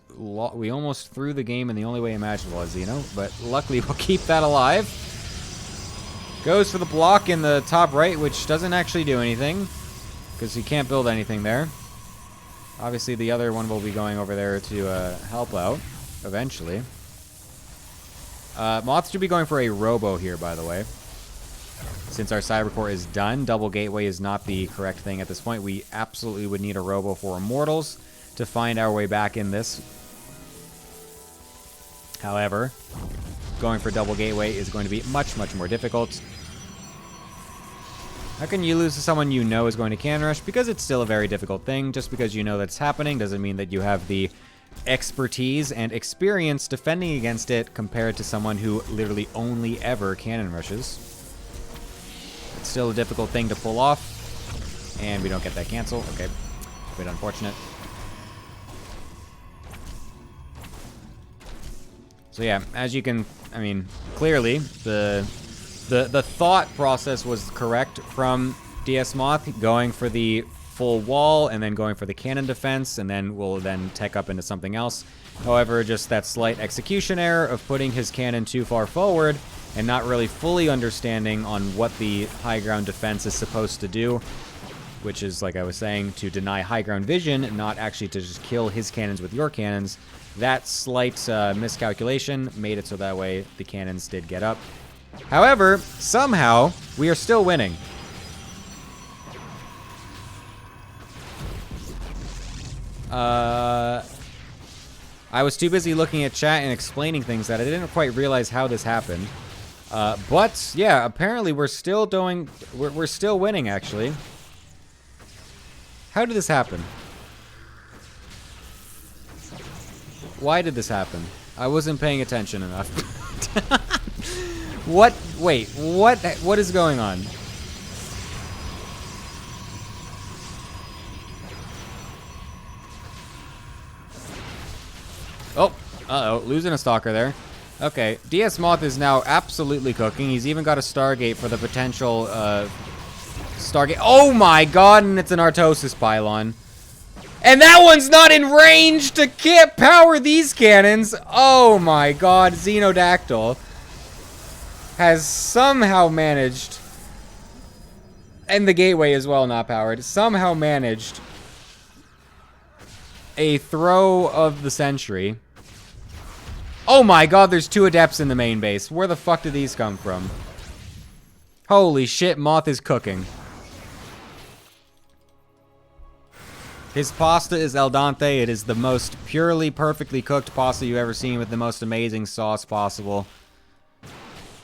threw the game in the only way imaginable, as you know, but luckily we'll keep that alive. Goes for the block in the top right, which doesn't actually do anything, because you can't build anything there. Obviously the other one will be going over there to help out eventually. Moth should be going for a robo here, by the way. Since our Cybercore is done, double gateway is not the correct thing at this point. We absolutely would need a robo for Immortals to find our way back in this. However, going for double gateway is going to be much, much more difficult. How can you lose to someone you know is going to cannon rush? Because it's still a very difficult thing. Just because you know that's happening doesn't mean that you have the expertise and experience defending against it compared to someone who literally only ever cannon rushes. It's still a difficult thing to pull off. And we don't get that cancel. Okay. A bit unfortunate. So yeah, as you can, I mean, clearly the thought process was correct from DS Moth, going for the full wall and then going for the cannon defense, and then we'll then tech up into something else. However, just that slight execution error of putting his cannon too far forward and not really fully understanding on what the high ground defense is supposed to do, which is, like I was saying, to deny high ground vision, not actually to just kill his cannons with your cannons. That slight miscalculation made it so that way the cannons did get up. However, somehow, we are still winning. I was too busy looking at chat and explaining things that I didn't quite realize how this happened. But, yeah, apparently we're still doing... We're still winning, actually. How did this happen? Why did this happen? I wasn't paying attention enough. What? Wait, what is going on? Oh, uh-oh, losing a stalker there. Okay, DS Moth is now absolutely cooking. He's even got a Stargate for the potential, Stargate. Oh my god, and it's an Artosis pylon. And that one's not in range to can't power these cannons. Oh my god, Xenodactyl has somehow managed, and the gateway as well not powered, somehow managed a throw of the century. Oh my god, there's 2 adepts in the main base. Where the fuck did these come from? Holy shit, Moth is cooking. His pasta is al dente. It is the most purely, perfectly cooked pasta you've ever seen with the most amazing sauce possible.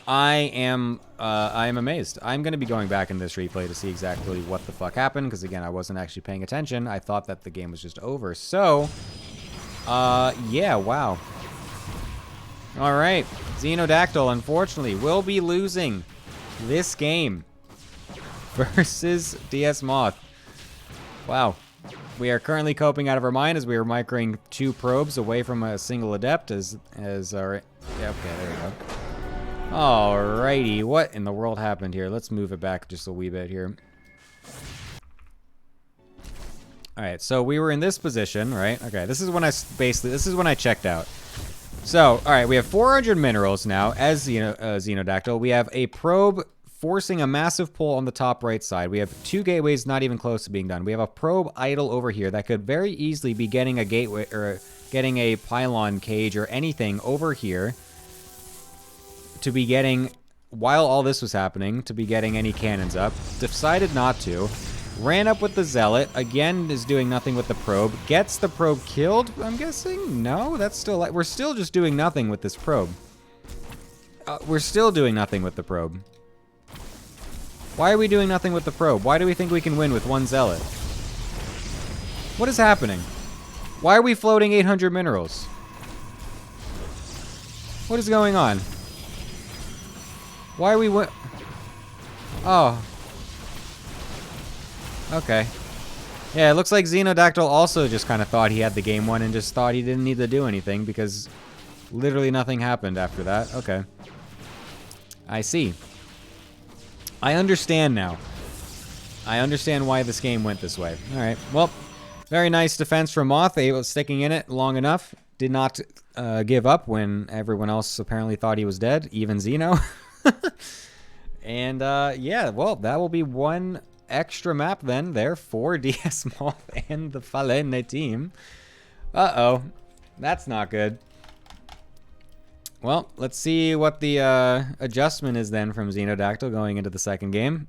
I am amazed. I'm going to be going back in this replay to see exactly what the fuck happened, because again, I wasn't actually paying attention. I thought that the game was just over. So, yeah, wow. All right, Xenodactyl, unfortunately, will be losing this game versus DS Moth. Wow. We are currently coping out of our mind as we are microing 2 probes away from a single adept as our... Yeah, okay, there we go. Alrighty, what in the world happened here? Let's move it back just a wee bit here. Alright, so we were in this position, right? Okay, this is when this is when I checked out. So, alright, we have 400 minerals now as Xenodactyl. We have a probe forcing a massive pull on the top right side. We have 2 gateways not even close to being done. We have a probe idle over here that could very easily be getting a gateway or getting a pylon cage or anything over here to be getting, while all this was happening, to be getting any cannons up. Decided not to. Ran up with the Zealot. Again, is doing nothing with the probe. Gets the probe killed, I'm guessing? No, that's still... We're still just doing nothing with this probe. We're still doing nothing with the probe. Why are we doing nothing with the probe? Why do we think we can win with 1 Zealot? What is happening? Why are we floating 800 minerals? What is going on? Why are we Oh. Okay. Yeah, it looks like Xenodactyl also just kind of thought he had the game won and just thought he didn't need to do anything because literally nothing happened after that. Okay. I see. I understand now. I understand why this game went this way. Alright, well, very nice defense from Moth. He was sticking in it long enough. Did not give up when everyone else apparently thought he was dead, even Xeno. And, yeah, well, that will be 1 extra map then there for DS Moth and the Falene team. Uh-oh. That's not good. Well, let's see what the adjustment is then from Xenodactyl going into the second game.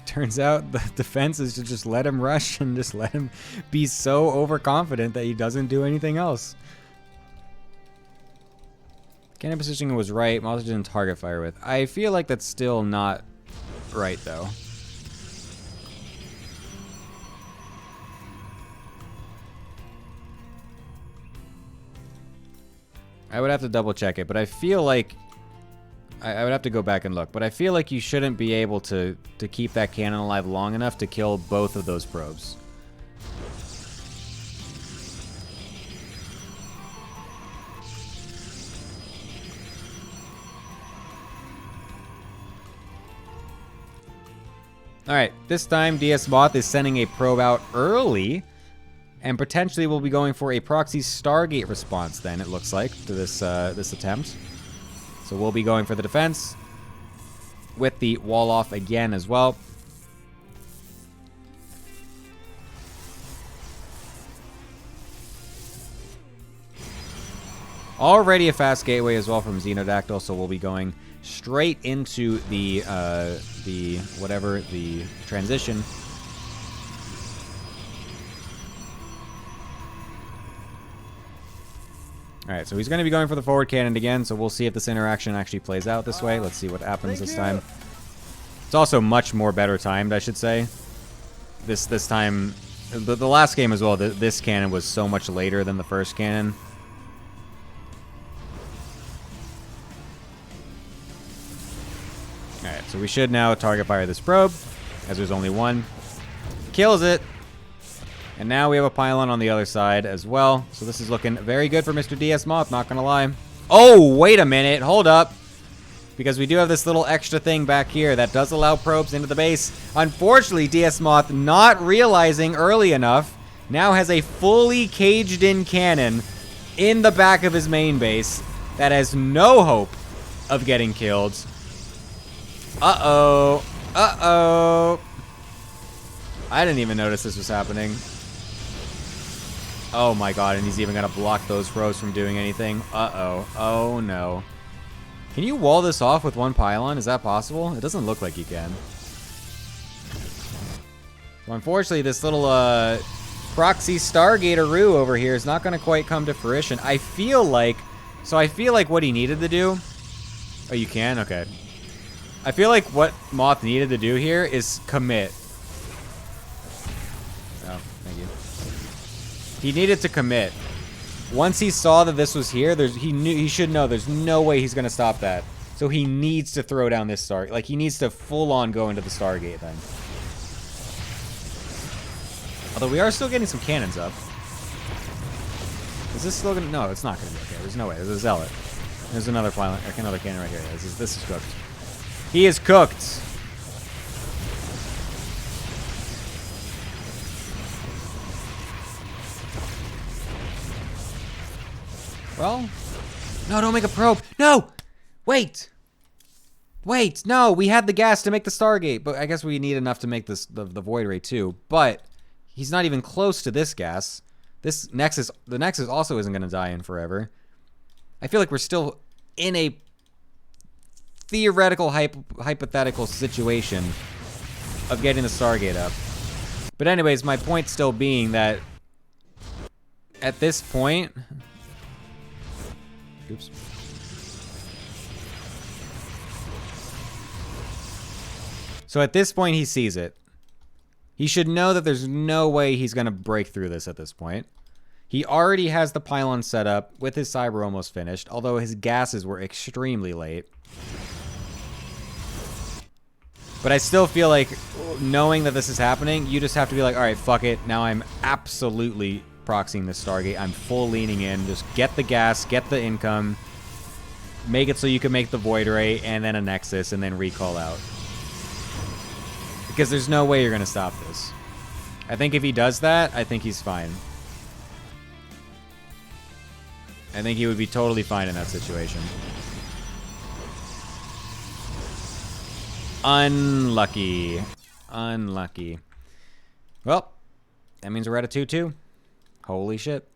Turns out the defense is to just let him rush and just let him be so overconfident that he doesn't do anything else. Cannon positioning was right. Moth didn't target fire with. I feel like that's still not right, though. I would have to double check it, but I feel like I would have to go back and look, but I feel like you shouldn't be able to keep that cannon alive long enough to kill both of those probes. All right, this time DS Moth is sending a probe out early, and potentially we'll be going for a proxy Stargate response then, it looks like, to this this attempt. So we'll be going for the defense with the wall off again as well. Already a fast gateway as well from Xenodactyl, so we'll be going straight into the transition. Alright, so he's going to be going for the forward cannon again, so we'll see if this interaction actually plays out this way. Let's see what happens this time. It's also much more better timed, I should say. This time, the last game as well, this cannon was so much later than the first cannon. Alright, so we should now target fire this probe, as there's only one. Kills it. And now we have a pylon on the other side as well. So this is looking very good for Mr. DS Moth, not gonna lie. Oh, wait a minute. Hold up. Because we do have this little extra thing back here that does allow probes into the base. Unfortunately, DS Moth, not realizing early enough, now has a fully caged-in cannon in the back of his main base that has no hope of getting killed. Uh-oh. Uh-oh. I didn't even notice this was happening. Oh my god, and he's even gonna block those probes from doing anything. Uh-oh. Oh no. Can you wall this off with one pylon? Is that possible? It doesn't look like you can. So unfortunately, this little proxy Stargatoroo over here is not gonna quite come to fruition. I feel like what he needed to do... Oh, you can? Okay. I feel like what Moth needed to do here is commit. Oh, thank you. He needed to commit. Once he saw that this was here, he should know there's no way he's gonna stop that. So he needs to throw down this Star. Like, he needs to full on go into the Stargate then. Although we are still getting some cannons up. Is this still gonna? No, it's not gonna be okay. There's no way. There's a Zealot. There's another pylon, another cannon right here. This is cooked. He is cooked. Well, no, don't make a probe. No! Wait! Wait, no, we had the gas to make the Stargate, but I guess we need enough to make this the Void Ray too. But he's not even close to this gas. This Nexus, the Nexus also isn't going to die in forever. I feel like we're still in a theoretical, hypothetical situation of getting the Stargate up. But anyways, my point still being that at this point... Oops. So at this point, he sees it. He should know that there's no way he's going to break through this at this point. He already has the pylon set up with his cyber almost finished, although his gases were extremely late. But I still feel like, knowing that this is happening, you just have to be like, all right, fuck it. Now I'm absolutely proxying this Stargate. I'm full leaning in. Just get the gas, get the income, make it so you can make the Void Ray, and then a Nexus, and then recall out. Because there's no way you're going to stop this. I think if he does that, I think he's fine. I think he would be totally fine in that situation. Unlucky. Unlucky. Well, that means we're at a 2-2. Holy shit.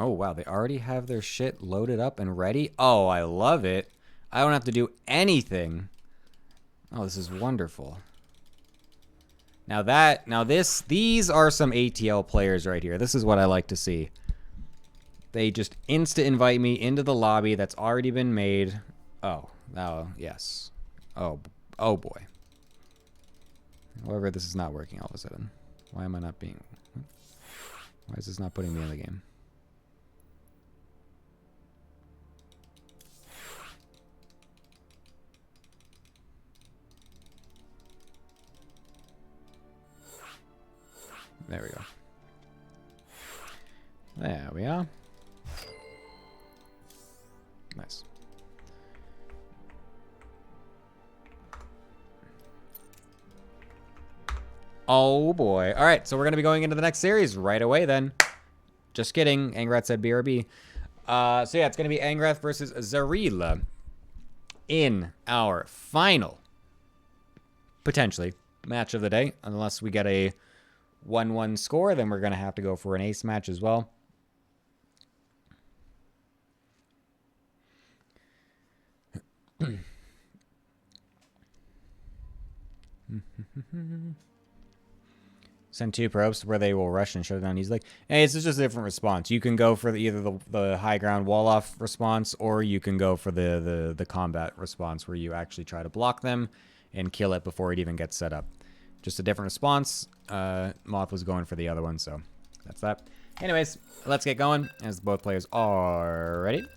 Oh, wow. They already have their shit loaded up and ready? Oh, I love it. I don't have to do anything. Oh, this is wonderful. These are some ATL players right here. This is what I like to see. They just insta-invite me into the lobby that's already been made. Oh, yes. Oh boy. However, this is not working all of a sudden. Why am I not being... Why is this not putting me in the game? There we go. There we are. Nice. Oh boy. All right, so we're going to be going into the next series right away then. Just kidding. Angrath said BRB. So yeah, it's going to be Angrath versus Zarila in our final, potentially, match of the day. Unless we get a 1-1 score, then we're going to have to go for an ace match as well. Send 2 probes where they will rush and shut it down easily. Hey, it's just a different response. You can go for either the high ground wall off response, or you can go for the combat response where you actually try to block them and kill it before it even gets set up. Just a different response. Moth was going for the other one, so that's that. Anyways, let's get going as both players are ready.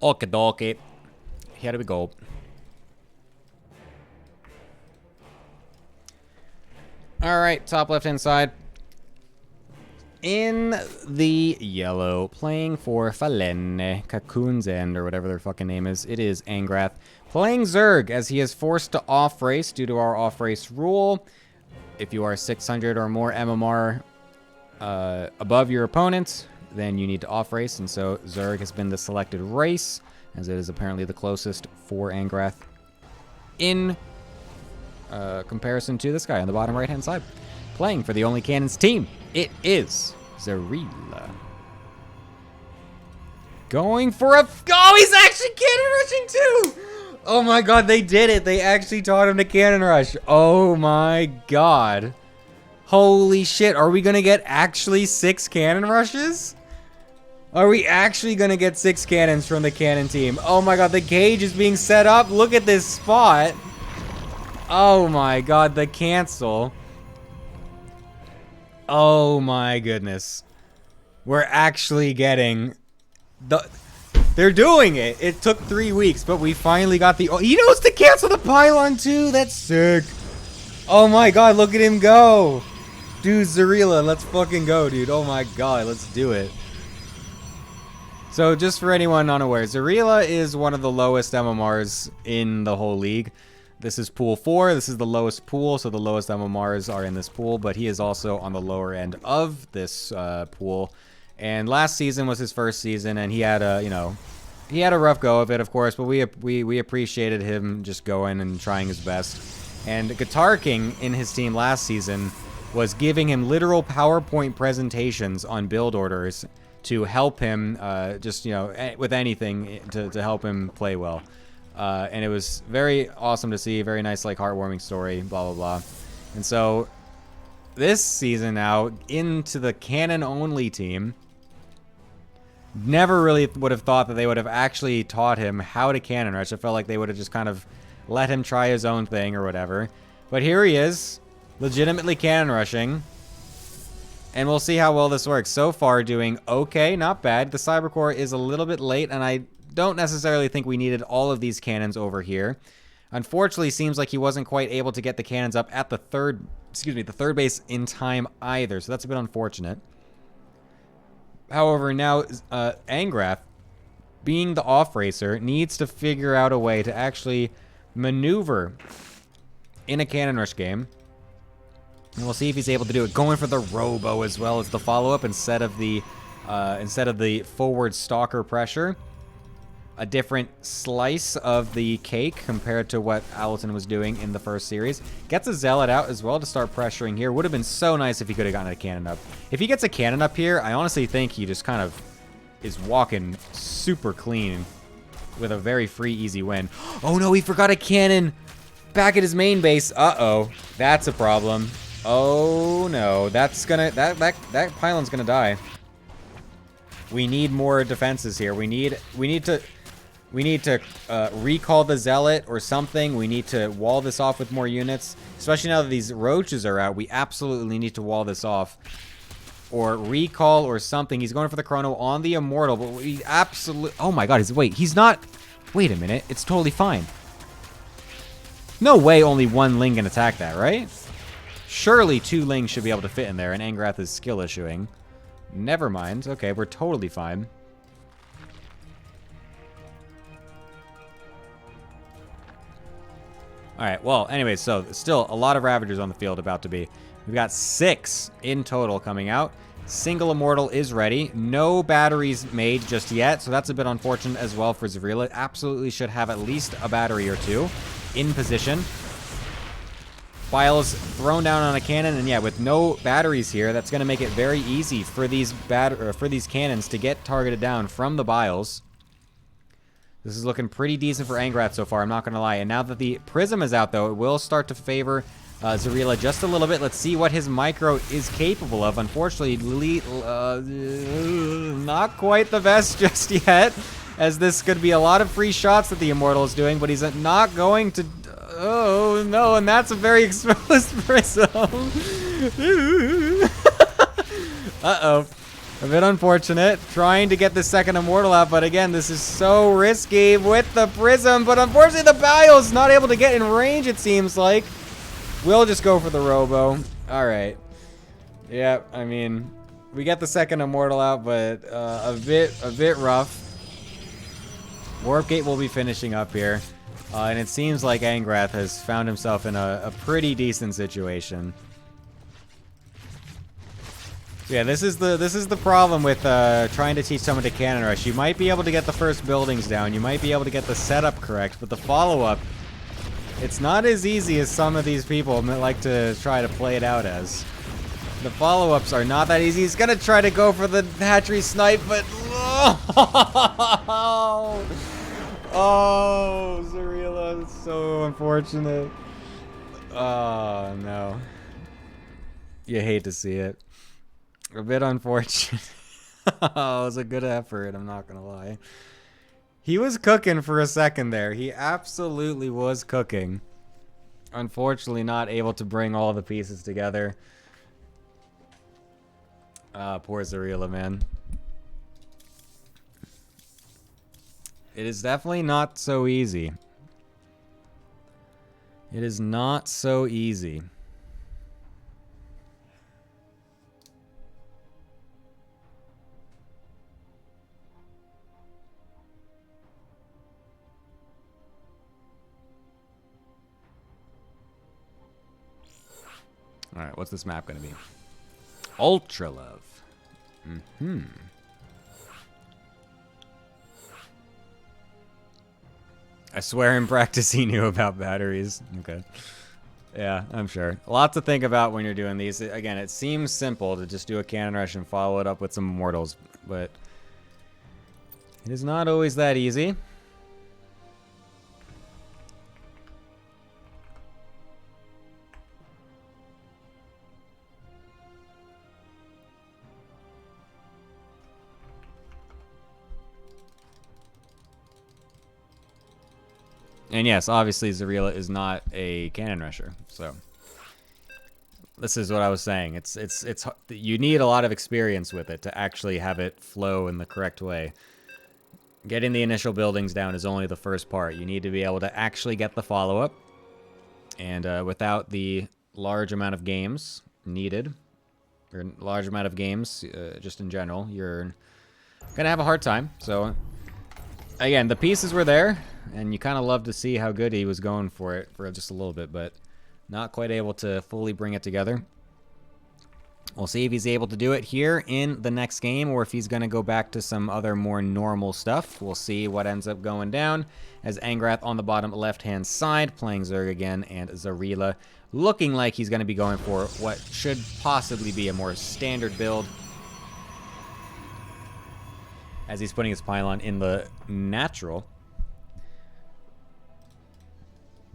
Okie dokie. Here we go. Alright, top left hand side. In the yellow, playing for Falene, Cocoon's End, or whatever their fucking name is, it is Angrath. Playing Zerg, as he is forced to off-race due to our off-race rule. If you are 600 or more MMR above your opponent, then you need to off-race, and so Zerg has been the selected race, as it is apparently the closest for Angrath in comparison to this guy on the bottom right-hand side. Playing for the OnlyCannons team, it is Zarila. Going for a... Oh, he's actually cannon rushing too! Oh my god, they did it! They actually taught him to cannon rush. Oh my god. Holy shit, are we gonna get actually 6 cannon rushes? Are we actually gonna get 6 cannons from the cannon team? Oh my god, the cage is being set up. Look at this spot. Oh my god, the cancel. Oh my goodness. We're actually getting the... They're doing it. It took 3 weeks, but we finally got the... Oh, he knows to cancel the pylon too. That's sick. Oh my god, look at him go. Dude, Zarila, let's fucking go, dude. Oh my god, let's do it. So, just for anyone unaware, Zarila is one of the lowest MMRs in the whole league. This is pool 4. This is the lowest pool, so the lowest MMRs are in this pool, but he is also on the lower end of this pool. And last season was his first season, and he had a, you know, he had a rough go of it, of course, but we appreciated him just going and trying his best. And Guitar King in his team last season was giving him literal PowerPoint presentations on build orders to help him, just, you know, with anything to help him play well. And it was very awesome to see, very nice, like, heartwarming story, blah, blah, blah. And so, this season now, into the cannon-only team, never really would have thought that they would have actually taught him how to cannon rush. I felt like they would have just kind of let him try his own thing or whatever. But here he is, legitimately cannon rushing. And we'll see how well this works. So far, doing okay, not bad. The Cybercore is a little bit late, and I don't necessarily think we needed all of these cannons over here. Unfortunately, seems like he wasn't quite able to get the cannons up at the third base in time either, so that's a bit unfortunate. However, now Angrath, being the off-racer, needs to figure out a way to actually maneuver in a cannon rush game. And we'll see if he's able to do it. Going for the Robo as well as the follow-up instead of the forward stalker pressure. A different slice of the cake compared to what Allerton was doing in the first series. Gets a Zealot out as well to start pressuring here. Would have been so nice if he could have gotten a cannon up. If he gets a cannon up here, I honestly think he just kind of is walking super clean with a very free, easy win. Oh no, he forgot a cannon back at his main base. Uh-oh. That's a problem. Oh no, that's gonna... That pylon's gonna die. We need more defenses here. We need to recall the Zealot or something. We need to wall this off with more units. Especially now that these roaches are out, we absolutely need to wall this off. Or recall or something. He's going for the chrono on the Immortal, but we absolutely... Oh my god, he's not... Wait a minute, it's totally fine. No way only one Ling can attack that, right? Surely 2 Lings should be able to fit in there, and Angrath is skill issuing. Never mind. Okay, we're totally fine. Alright, well, anyways, so still a lot of Ravagers on the field about to be. We've got 6 in total coming out. Single Immortal is ready. No batteries made just yet, so that's a bit unfortunate as well for Zarila. Absolutely should have at least a battery or 2 in position. Files thrown down on a cannon, and yeah, with no batteries here, that's going to make it very easy for these cannons to get targeted down from the Biles. This is looking pretty decent for Angrath so far, I'm not going to lie. And now that the Prism is out, though, it will start to favor Zarila just a little bit. Let's see what his micro is capable of. Unfortunately, not quite the best just yet, as this could be a lot of free shots that the Immortal is doing, but he's not going to... Oh, no, and that's a very exposed Prism. Uh-oh. A bit unfortunate, trying to get the second Immortal out, but again, this is so risky with the Prism, but unfortunately the Bile's not able to get in range, it seems like. We'll just go for the Robo. Alright. Yeah, I mean, we get the second Immortal out, but a bit rough. Warp Gate will be finishing up here, and it seems like Angrath has found himself in a pretty decent situation. Yeah, this is the problem with trying to teach someone to cannon rush. You might be able to get the first buildings down, you might be able to get the setup correct, but the follow-up, it's not as easy as some of these people like to try to play it out as. The follow-ups are not that easy. He's gonna try to go for the hatchery snipe, but oh, Zarila, it's so unfortunate. Oh no, you hate to see it. A bit unfortunate. Oh, it was a good effort, I'm not gonna lie. He was cooking for a second there. He absolutely was cooking. Unfortunately, not able to bring all the pieces together. Poor Zarila, man. It is definitely not so easy. It is not so easy. Alright, what's this map going to be? Ultra Love. I swear in practice he knew about batteries. Okay. Yeah, I'm sure. A lot to think about when you're doing these. Again, it seems simple to just do a cannon rush and follow it up with some Immortals, but it is not always that easy. And yes, obviously Zarila is not a cannon rusher, so this is what I was saying. It's you need a lot of experience with it to actually have it flow in the correct way. Getting the initial buildings down is only the first part. You need to be able to actually get the follow-up, and without the large amount of games needed, or large amount of games just in general, you're gonna have a hard time. So again, the pieces were there, and you kind of love to see how good he was going for it for just a little bit, but not quite able to fully bring it together. We'll see if he's able to do it here in the next game, or if he's going to go back to some other more normal stuff. We'll see what ends up going down, as Angrath on the bottom left-hand side, playing Zerg again, and Zarila looking like he's going to be going for what should possibly be a more standard build, as he's putting his pylon in the natural.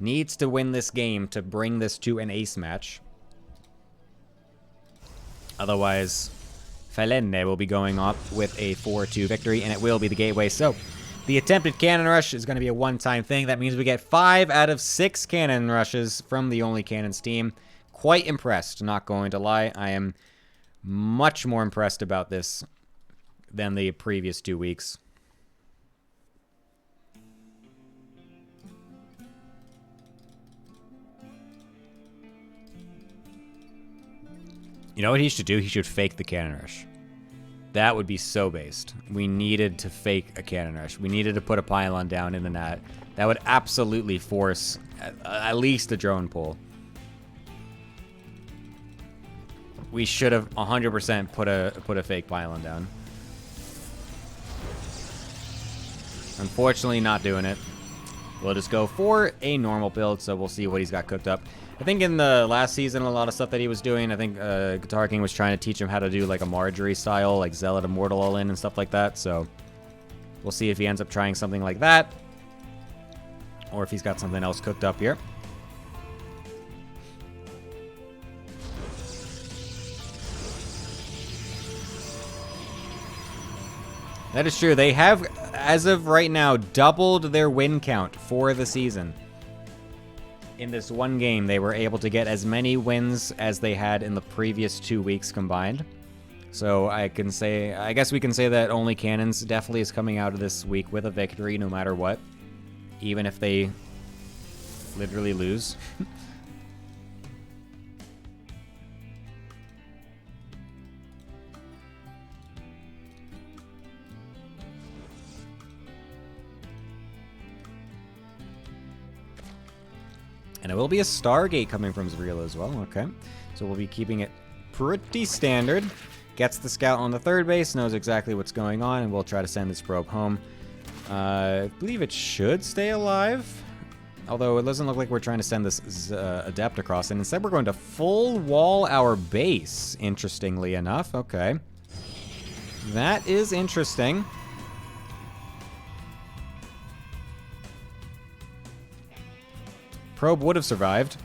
Needs to win this game to bring this to an ace match. Otherwise, Falene will be going off with a 4-2 victory, and it will be the gateway. So the attempted cannon rush is going to be a one-time thing. That means we get 5 out of 6 cannon rushes from the OnlyCannons team. Quite impressed, not going to lie. I am much more impressed about this than the previous 2 weeks. You know what he should do? He should fake the cannon rush. That would be so based. We needed to fake a cannon rush. We needed to put a pylon down in the net. That would absolutely force at least a drone pull. We should have 100% put a fake pylon down. Unfortunately, not doing it. We'll just go for a normal build, so we'll see what he's got cooked up. I think in the last season, a lot of stuff that he was doing, I think Guitar King was trying to teach him how to do like a Marjorie style, like Zealot Immortal All-In and stuff like that. So we'll see if he ends up trying something like that, or if he's got something else cooked up here. That is true. They have, as of right now, doubled their win count for the season. In this one game, they were able to get as many wins as they had in the previous 2 weeks combined. So I guess we can say that OnlyCannons definitely is coming out of this week with a victory no matter what. Even if they literally lose. And it will be a Stargate coming from Zreal as well. Okay. So we'll be keeping it pretty standard. Gets the scout on the third base, knows exactly what's going on, and we'll try to send this probe home. I believe it should stay alive. Although it doesn't look like we're trying to send this Adept across. And instead we're going to full wall our base, interestingly enough. Okay. That is interesting. Probe would have survived.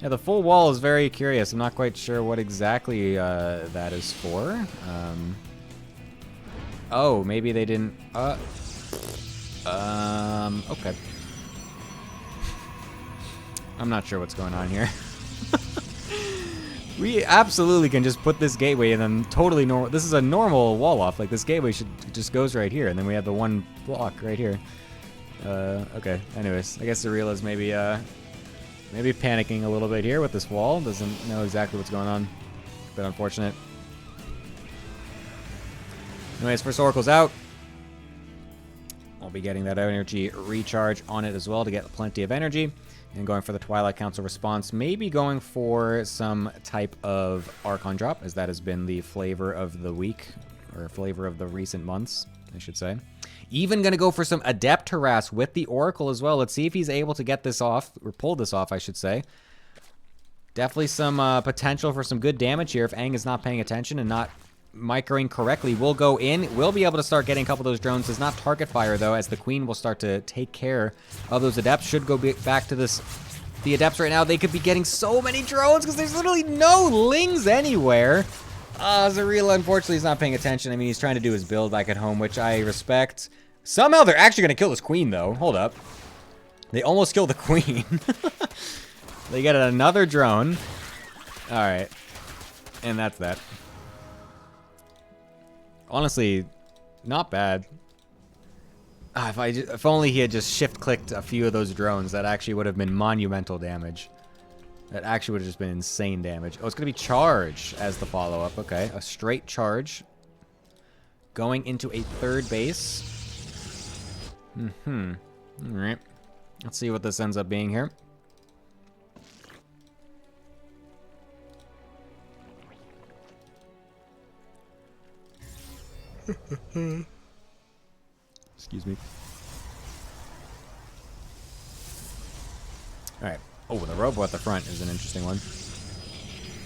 Yeah, the full wall is very curious. I'm not quite sure what exactly that is for. Oh, maybe they didn't... okay. I'm not sure what's going on here. We absolutely can just put this gateway and then totally normal... This is a normal wall off. Like, this gateway just goes right here. And then we have the one block right here. Okay. Anyways, I guess Zreal is maybe panicking a little bit here with this wall. Doesn't know exactly what's going on. Bit unfortunate. Anyways, first Oracle's out. I'll be getting that energy recharge on it as well to get plenty of energy. And going for the Twilight Council response. Maybe going for some type of Archon drop, as that has been the flavor of the week. Or flavor of the recent months, I should say. Even going to go for some Adept Harass with the Oracle as well. Let's see if he's able to get this off, or pull this off, I should say. Definitely some potential for some good damage here if Aang is not paying attention and not microing correctly. We'll go in. We'll be able to start getting a couple of those drones. Does not target fire, though, as the Queen will start to take care of those Adepts. Should go back to this. The Adepts right now, they could be getting so many drones because there's literally no Lings anywhere. Zreal, unfortunately, is not paying attention. I mean, he's trying to do his build back at home, which I respect. Somehow they're actually going to kill this Queen, though. Hold up. They almost killed the Queen. They get another drone. All right. And that's that. Honestly, not bad. If only he had just shift-clicked a few of those drones, that actually would have been monumental damage. That actually would have just been insane damage. Oh, it's going to be charge as the follow-up. Okay, a straight charge. Going into a third base. All right. Let's see what this ends up being here. Excuse me. Alright. Oh, the robo at the front is an interesting one.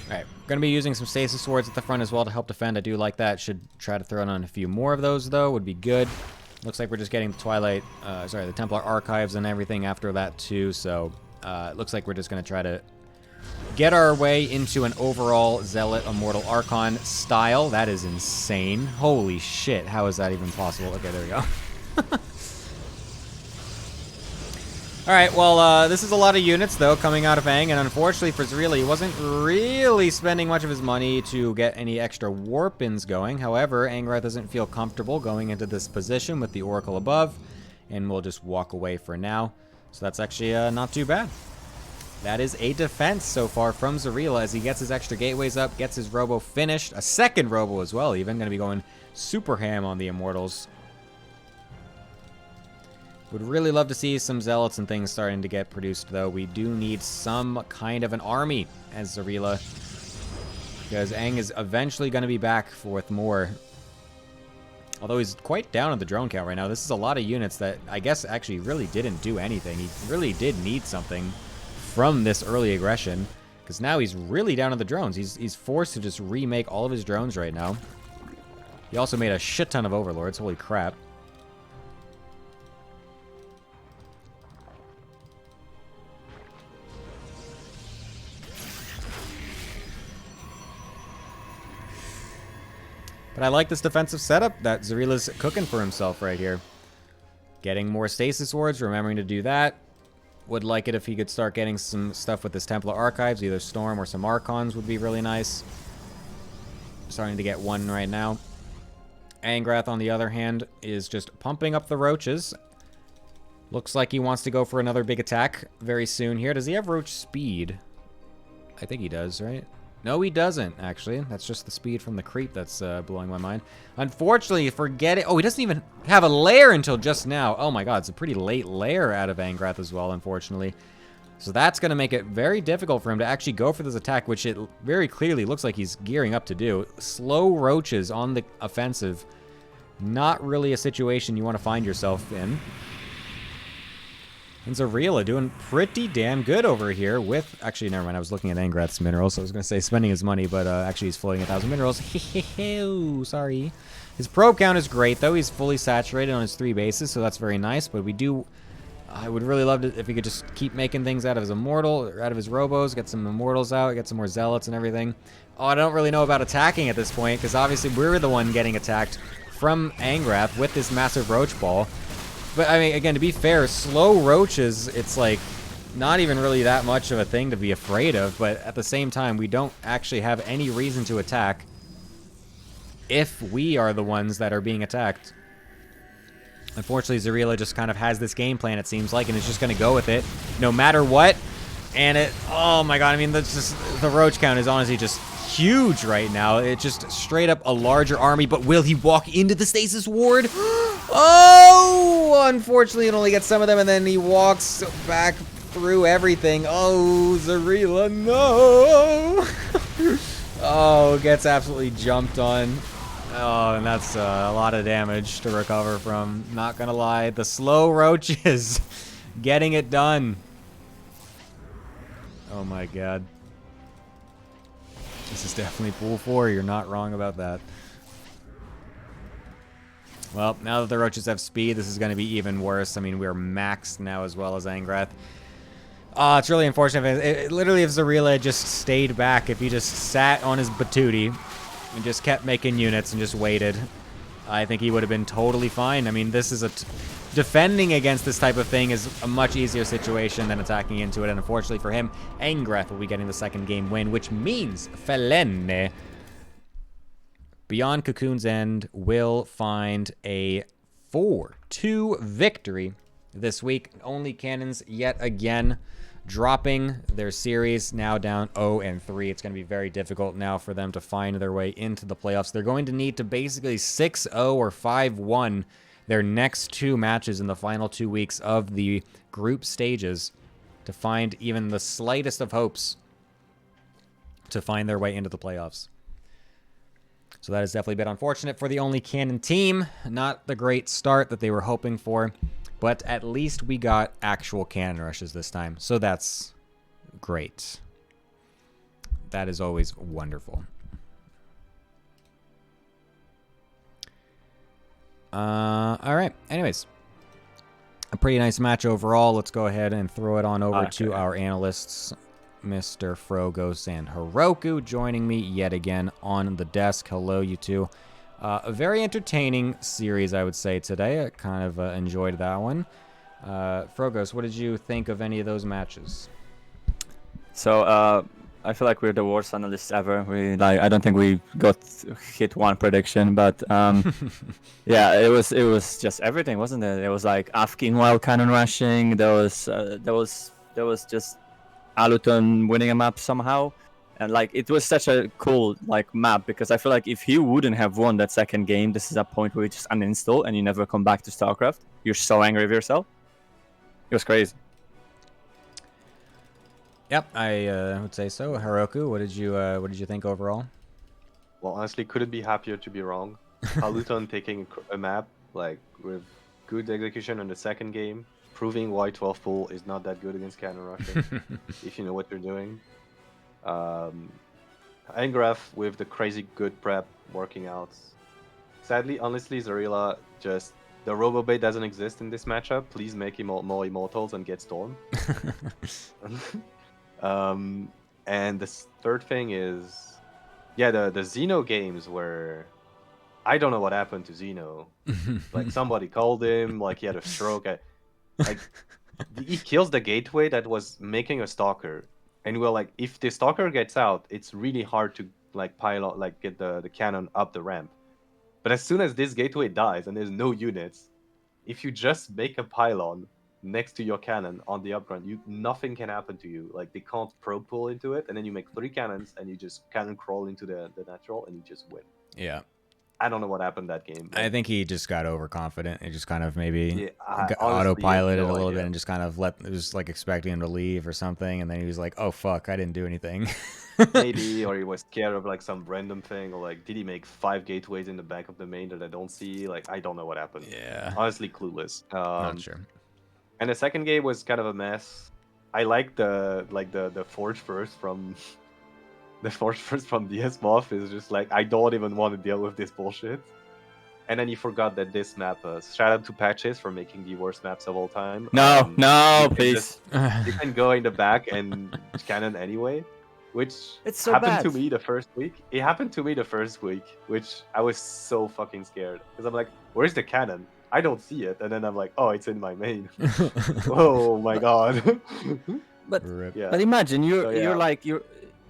Alright. Going to be using some stasis swords at the front as well to help defend. I do like that. Should try to throw on a few more of those, though. Would be good. Looks like we're just getting the Twilight... the Templar Archives and everything after that, too. So, it looks like we're just going to try to get our way into an overall Zealot Immortal Archon style. That is insane. Holy shit, how is that even possible? Okay, there we go. Alright, well, this is a lot of units, though, coming out of Aang, and unfortunately for Zarela, he wasn't really spending much of his money to get any extra warp-ins going. However, Angrath doesn't feel comfortable going into this position with the Oracle above, and we'll just walk away for now. So that's actually not too bad. That is a defense so far from Zarela as he gets his extra gateways up, gets his robo finished, a second robo as well, even going to be going super ham on the Immortals. Would really love to see some Zealots and things starting to get produced, though. We do need some kind of an army as Zarela, because Aang is eventually going to be back with more. Although he's quite down on the drone count right now. This is a lot of units that I guess actually really didn't do anything. He really did need something from this early aggression, because now he's really down on the drones. He's forced to just remake all of his drones right now. He also made a shit ton of Overlords. Holy crap. But I like this defensive setup that Zarela's cooking for himself right here. Getting more Stasis Swords, remembering to do that. Would like it if he could start getting some stuff with his Templar Archives, either Storm or some Archons would be really nice. Starting to get one right now. Angrath, on the other hand, is just pumping up the roaches. Looks like he wants to go for another big attack very soon here. Does he have roach speed? I think he does, right? No, he doesn't, actually. That's just the speed from the creep that's blowing my mind. Unfortunately, forget it. Oh, he doesn't even have a lair until just now. Oh my god, it's a pretty late lair out of Angrath as well, unfortunately. So that's going to make it very difficult for him to actually go for this attack, which it very clearly looks like he's gearing up to do. Slow roaches on the offensive. Not really a situation you want to find yourself in. And Zarela doing pretty damn good over here with... Actually, never mind. I was looking at Angrath's minerals. So I was going to say spending his money, but actually he's floating 1,000 minerals. Sorry. His probe count is great, though. He's fully saturated on his 3 bases, so that's very nice. But we do... I would really love it if he could just keep making things out of his Immortal, or out of his Robos, get some Immortals out, get some more Zealots and everything. Oh, I don't really know about attacking at this point, because obviously we're the one getting attacked from Angrath with this massive Roach Ball. But, I mean, again, to be fair, slow roaches, it's, like, not even really that much of a thing to be afraid of. But at the same time, we don't actually have any reason to attack if we are the ones that are being attacked. Unfortunately, Zarela just kind of has this game plan, it seems like, and is just going to go with it no matter what. And it... Oh, my God. I mean, that's just... The roach count is honestly just huge right now. It's just straight up a larger army. But will he walk into the Stasis Ward? Oh, unfortunately, it only gets some of them, and then he walks back through everything. Oh, Zarela, no! Oh, gets absolutely jumped on. Oh, and that's a lot of damage to recover from. Not gonna lie, the slow roaches getting it done. Oh my god. This is definitely pool 4. You're not wrong about that. Well, now that the roaches have speed, this is going to be even worse. I mean, we're maxed now as well as Angrath. It's really unfortunate. Literally, if Zarela had just stayed back, if he just sat on his Batooty and just kept making units and just waited, I think he would have been totally fine. I mean, this is defending against this type of thing is a much easier situation than attacking into it. And unfortunately for him, Angrath will be getting the second game win, which means Falene, beyond Cocoon's End, will find a 4-2 victory this week. OnlyCannons yet again dropping their series, now down 0-3. It's going to be very difficult now for them to find their way into the playoffs. They're going to need to basically 6-0 or 5-1 their next 2 matches in the final 2 weeks of the group stages to find even the slightest of hopes to find their way into the playoffs. So that has definitely been unfortunate for the OnlyCannon team. Not the great start that they were hoping for, but at least we got actual cannon rushes this time. So that's great. That is always wonderful. All right. Anyways, a pretty nice match overall. Let's go ahead and throw it on over to our analysts. Mr. Frogos and Heroku joining me yet again on the desk. Hello, you two. A very entertaining series, I would say, today. I kind of enjoyed that one. Frogos, what did you think of any of those matches? So I feel like we're the worst analysts ever. I don't think we got hit one prediction, but yeah, it was just everything, wasn't it? It was like Afkin while cannon rushing. There was just Aluton winning a map somehow, and like it was such a cool like map because I feel like if he wouldn't have won that second game, this is a point where you just uninstall and you never come back to StarCraft. You're so angry with yourself. It was crazy. Yep, I would say so. Heroku, what did you think overall? Well, honestly, couldn't be happier to be wrong. Aluton taking a map like with good execution on the second game, proving why 12 pool is not that good against cannon rushing if you know what you're doing. Engraph with the crazy good prep working out. Sadly, honestly, Zarela just the Robobait doesn't exist in this matchup. Please make him more immortals and get Storm. And the third thing is, yeah, the Xeno games where I don't know what happened to Xeno. Like somebody called him, like he had a stroke. Like he kills the gateway that was making a stalker, and we're like, if the stalker gets out, it's really hard to like pilot, like get the cannon up the ramp. But as soon as this gateway dies and there's no units, if you just make a pylon next to your cannon on the upground, nothing can happen to you. Like they can't pro pull into it, and then you make 3 cannons and you just cannon crawl into the natural and you just win. Yeah. I don't know what happened that game. I think he just got overconfident. He just kind of maybe honestly, autopiloted no a little idea. bit and just kind of it was like expecting him to leave or something, and then he was like, "Oh fuck, I didn't do anything." Maybe, or he was scared of like some random thing, or like did he make 5 gateways in the back of the main that I don't see? Like I don't know what happened. Yeah. Honestly, clueless. Not sure. And the second game was kind of a mess. I like the Forge First from the Forge First from DS Moth is just like I don't even want to deal with this bullshit. And then you forgot that this map. Shout out to Patches for making the worst maps of all time. No, please. You can go in the back and cannon anyway, which It's so happened bad. to me the first week. It happened to me the first week, which I was so fucking scared because I'm like, "Where's the cannon? I don't see it." And then I'm like, "Oh, it's in my main." Oh my god. But Yeah. but imagine So, yeah.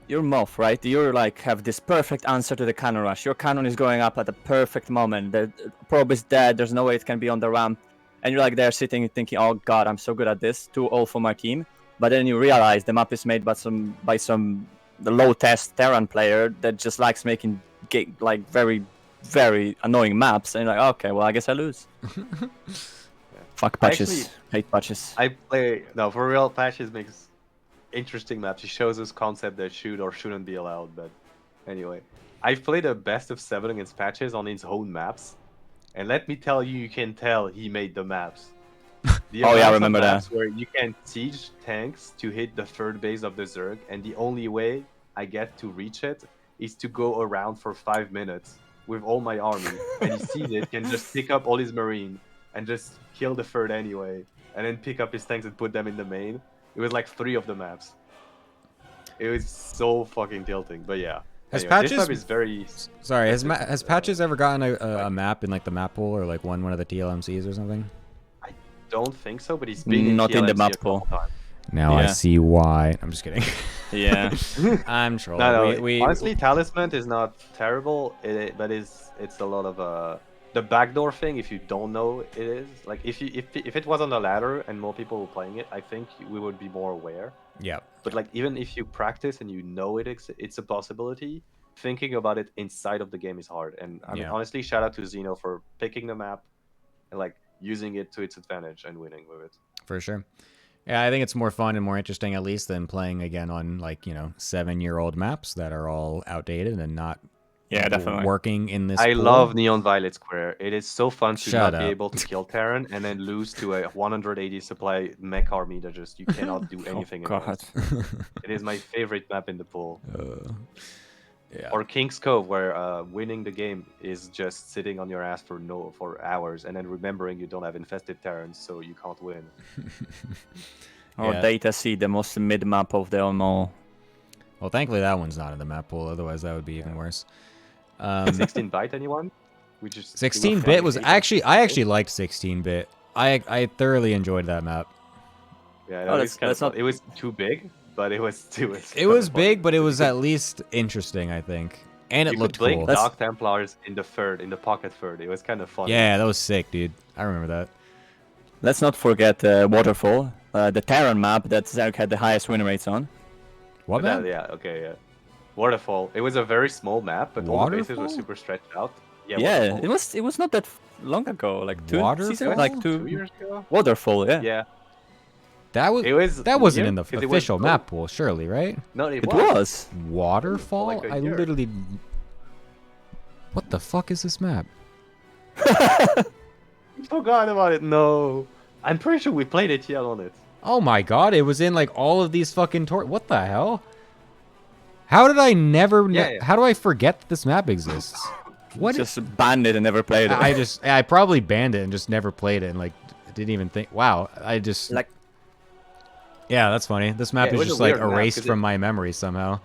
you're Moth, right? You're like have this perfect answer to the cannon rush. Your cannon is going up at the perfect moment. The probe is dead. There's no way it can be on the ramp, and you're like there sitting thinking, "Oh God, I'm so good at this. 2-0 for my team." But then you realize the map is made by the low test Terran player that just likes making like very very annoying maps, and you're like, "Okay, well I guess I lose." Fuck Patches. Hate Patches. For real, Patches makes interesting maps. He shows us concept that should or shouldn't be allowed. But anyway, I've played a best of 7 against Patches on his own maps, and let me tell you, you can tell he made the maps. Oh yeah, I remember that. Where you can siege tanks to hit the third base of the Zerg, and the only way I get to reach it is to go around for 5 minutes with all my army, and he sees it, can just pick up all his marine and just kill the third anyway, and then pick up his tanks and put them in the main. It was like 3 of the maps. It was so fucking tilting, but yeah. Has Anyway, Patches? this map is very. Sorry, has Patches ever gotten a map in like the map pool or like won one of the TLMCs or something? I don't think so, but he's been Not in the TLMC map a couple pool. times. Now I Yeah. see why. I'm just kidding. Yeah. I'm trolling. No, honestly, Talisman is not terrible, but it's a lot of the backdoor thing. If you don't know it is like if it was on the ladder and more people were playing it, I think we would be more aware. Yeah. But like even if you practice and you know it's a possibility, thinking about it inside of the game is hard. And I mean, Yeah. honestly, shout out to Xeno for picking the map and like using it to its advantage and winning with it. For sure. Yeah, I think it's more fun and more interesting at least than playing again on like, 7-year-old maps that are all outdated and not Yeah, definitely. working in this I pool. love Neon Violet Square. It is so fun to Shut not be up. able to kill Terran and then lose to a 180 supply mech army that just you cannot do anything against. It is my favorite map in the pool. Yeah. Or King's Cove, where winning the game is just sitting on your ass for hours and then remembering you don't have infested Terrans, so you can't win. Or Yeah. Data C, the most mid map of them all. Well, thankfully that one's not in the map pool. Otherwise, that would be even worse. 16-byte, anyone? We just 16-bit was actually... I actually liked 16-bit. I thoroughly enjoyed that map. Yeah, no, it was too big, but it was It was big, but it was at least interesting, I think. And it looked cool. Dark Templars in the pocket third. It was kind of fun. Yeah, that was sick, dude. I remember that. Let's not forget Waterfall, the Terran map that Zerg had the highest win rates on. What map? Yeah. Waterfall. It was a very small map, but all the bases were super stretched out. Yeah, it was not that long ago, like 2 seasons, like 2 years ago. Waterfall, yeah. Yeah. That wasn't in the official map pool, surely, right? No, it was. Waterfall? Like I literally... What the fuck is this map? I forgot about it. No. I'm pretty sure we played ATL on it. Oh my god, it was in like all of these fucking what the hell? How did I never... How do I forget that this map exists? What? Just banned it and never played it. I probably banned it and just never played it and like didn't even think... Wow, I just... Like... Yeah, that's funny. This map is just like erased from my memory somehow.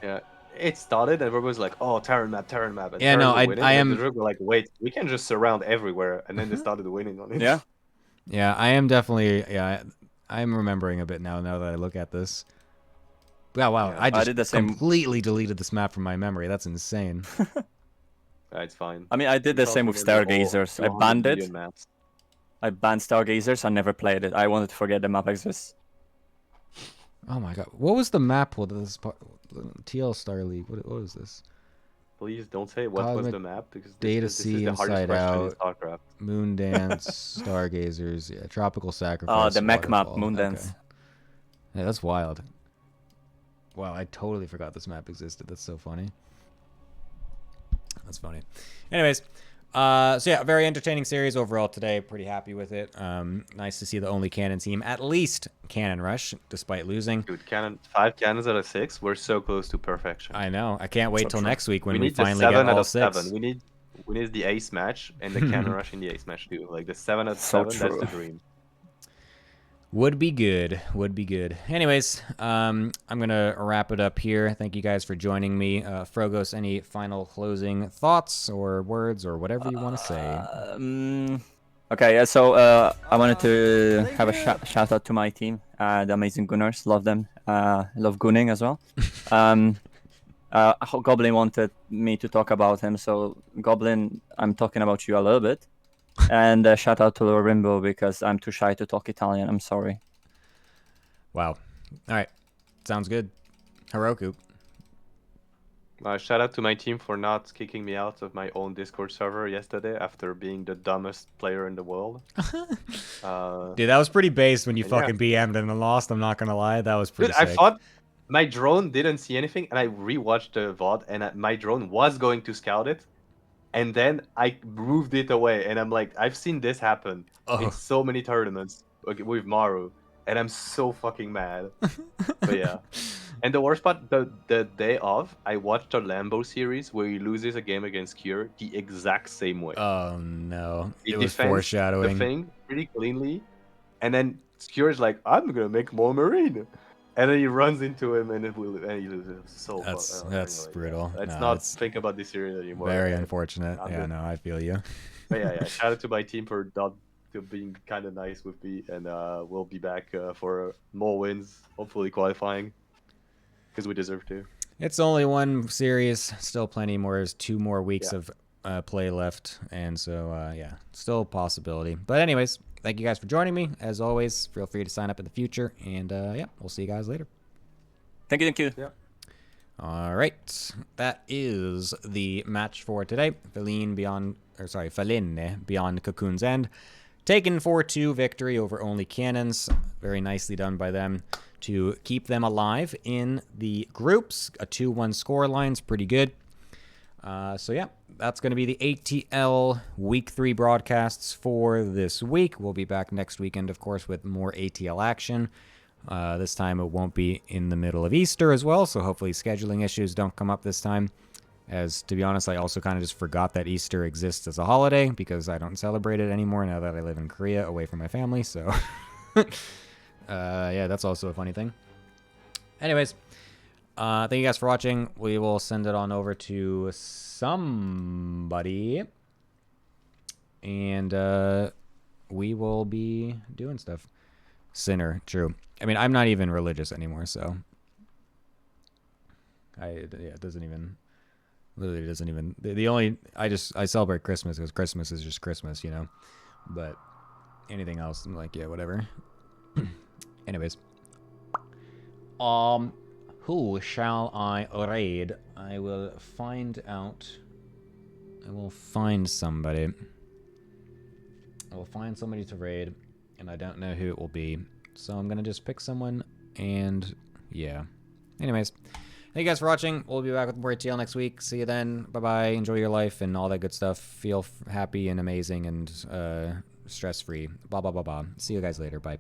Yeah. It started and everyone was like, "Oh, Terran map." And yeah, no, I am. The were like, "Wait, we can just surround everywhere," and then they started winning on it. Yeah, yeah, I am definitely. Yeah, I'm remembering a bit now. Now that I look at this. Wow, yeah, I did the same. Completely deleted this map from my memory. That's insane. It's fine. I mean, I did the same with Stargazers. I banned it. I banned Stargazers. I never played it. I wanted to forget the map exists. Oh my god, what was the map? What this TL Star League? What was this? Please don't say what was the map because this is the hardest question in StarCraft. Moon Dance, Stargazers, yeah, Tropical Sacrifice. Oh, the mech map, Moon Dance. Okay. Yeah, that's wild. Wow, I totally forgot this map existed. That's so funny. That's funny. Anyways, so yeah, very entertaining series overall today. Pretty happy with it. Nice to see the OnlyCannons team at least cannon rush despite losing. Dude, 5 cannons out of 6. We're so close to perfection. I know. I can't wait till next week when we need finally the 7 get all out of 6. 7. We need the ace match and the cannon rush in the ace match too. Like the 7 out of 7. That's the dream. Would be good. Would be good. Anyways, I'm going to wrap it up here. Thank you guys for joining me. Frogos, any final closing thoughts or words or whatever you want to say? Okay, yeah, so I wanted to have a shout out to my team, the amazing Gunners. Love them. Love Gunning as well. Goblin wanted me to talk about him, so Goblin, I'm talking about you a little bit. And shout out to Rainbow because I'm too shy to talk Italian. I'm sorry. Wow. All right. Sounds good. Heroku. Shout out to my team for not kicking me out of my own Discord server yesterday after being the dumbest player in the world. Dude, that was pretty based when you fucking BM'd and lost. I'm not going to lie. That was pretty sick. I thought my drone didn't see anything, and I rewatched the VOD, and my drone was going to scout it. And then I moved it away, and I'm like, I've seen this happen in so many tournaments with Maru, and I'm so fucking mad. But yeah. And the worst part, the day of, I watched a Lambo series where he loses a game against Cure the exact same way. Oh no. He it was foreshadowing. The thing pretty cleanly, and then Cure's like, I'm gonna make more Marine. And then he runs into him, and he loses. So that's brutal. Let's not think about this series anymore. Very unfortunate. Yeah, no, I feel you. But yeah. Shout out to my team for being kind of nice with me, and we'll be back for more wins, hopefully qualifying, because we deserve to. It's only one series, still plenty more. There's 2 more weeks of play left, and so yeah, still a possibility. But anyways. Thank you guys for joining me. As always, feel free to sign up in the future. And yeah, we'll see you guys later. Thank you. Yeah. All right. That is the match for today. Falene beyond Cocoon's End. Taken 4-2 victory over OnlyCannons. Very nicely done by them to keep them alive in the groups. A 2-1 score line's pretty good. So yeah, that's going to be the ATL Week 3 broadcasts for this week. We'll be back next weekend, of course, with more ATL action. This time it won't be in the middle of Easter as well, so hopefully scheduling issues don't come up this time. As, to be honest, I also kind of just forgot that Easter exists as a holiday because I don't celebrate it anymore now that I live in Korea away from my family, so... yeah, that's also a funny thing. Anyways... Thank you guys for watching. We will send it on over to somebody. And we will be doing stuff. Sinner, true. I mean, I'm not even religious anymore, so it doesn't even, literally doesn't even, the only, I celebrate Christmas because Christmas is just Christmas, you know, but anything else, I'm like, yeah, whatever. Anyways, who shall I raid? I will find out. I will find somebody. I will find somebody to raid, and I don't know who it will be. So I'm gonna just pick someone, and yeah. Anyways, thank you guys for watching. We'll be back with more ATL next week. See you then. Bye-bye. Enjoy your life and all that good stuff. Feel happy and amazing and stress-free. Blah, blah, blah, blah. See you guys later. Bye.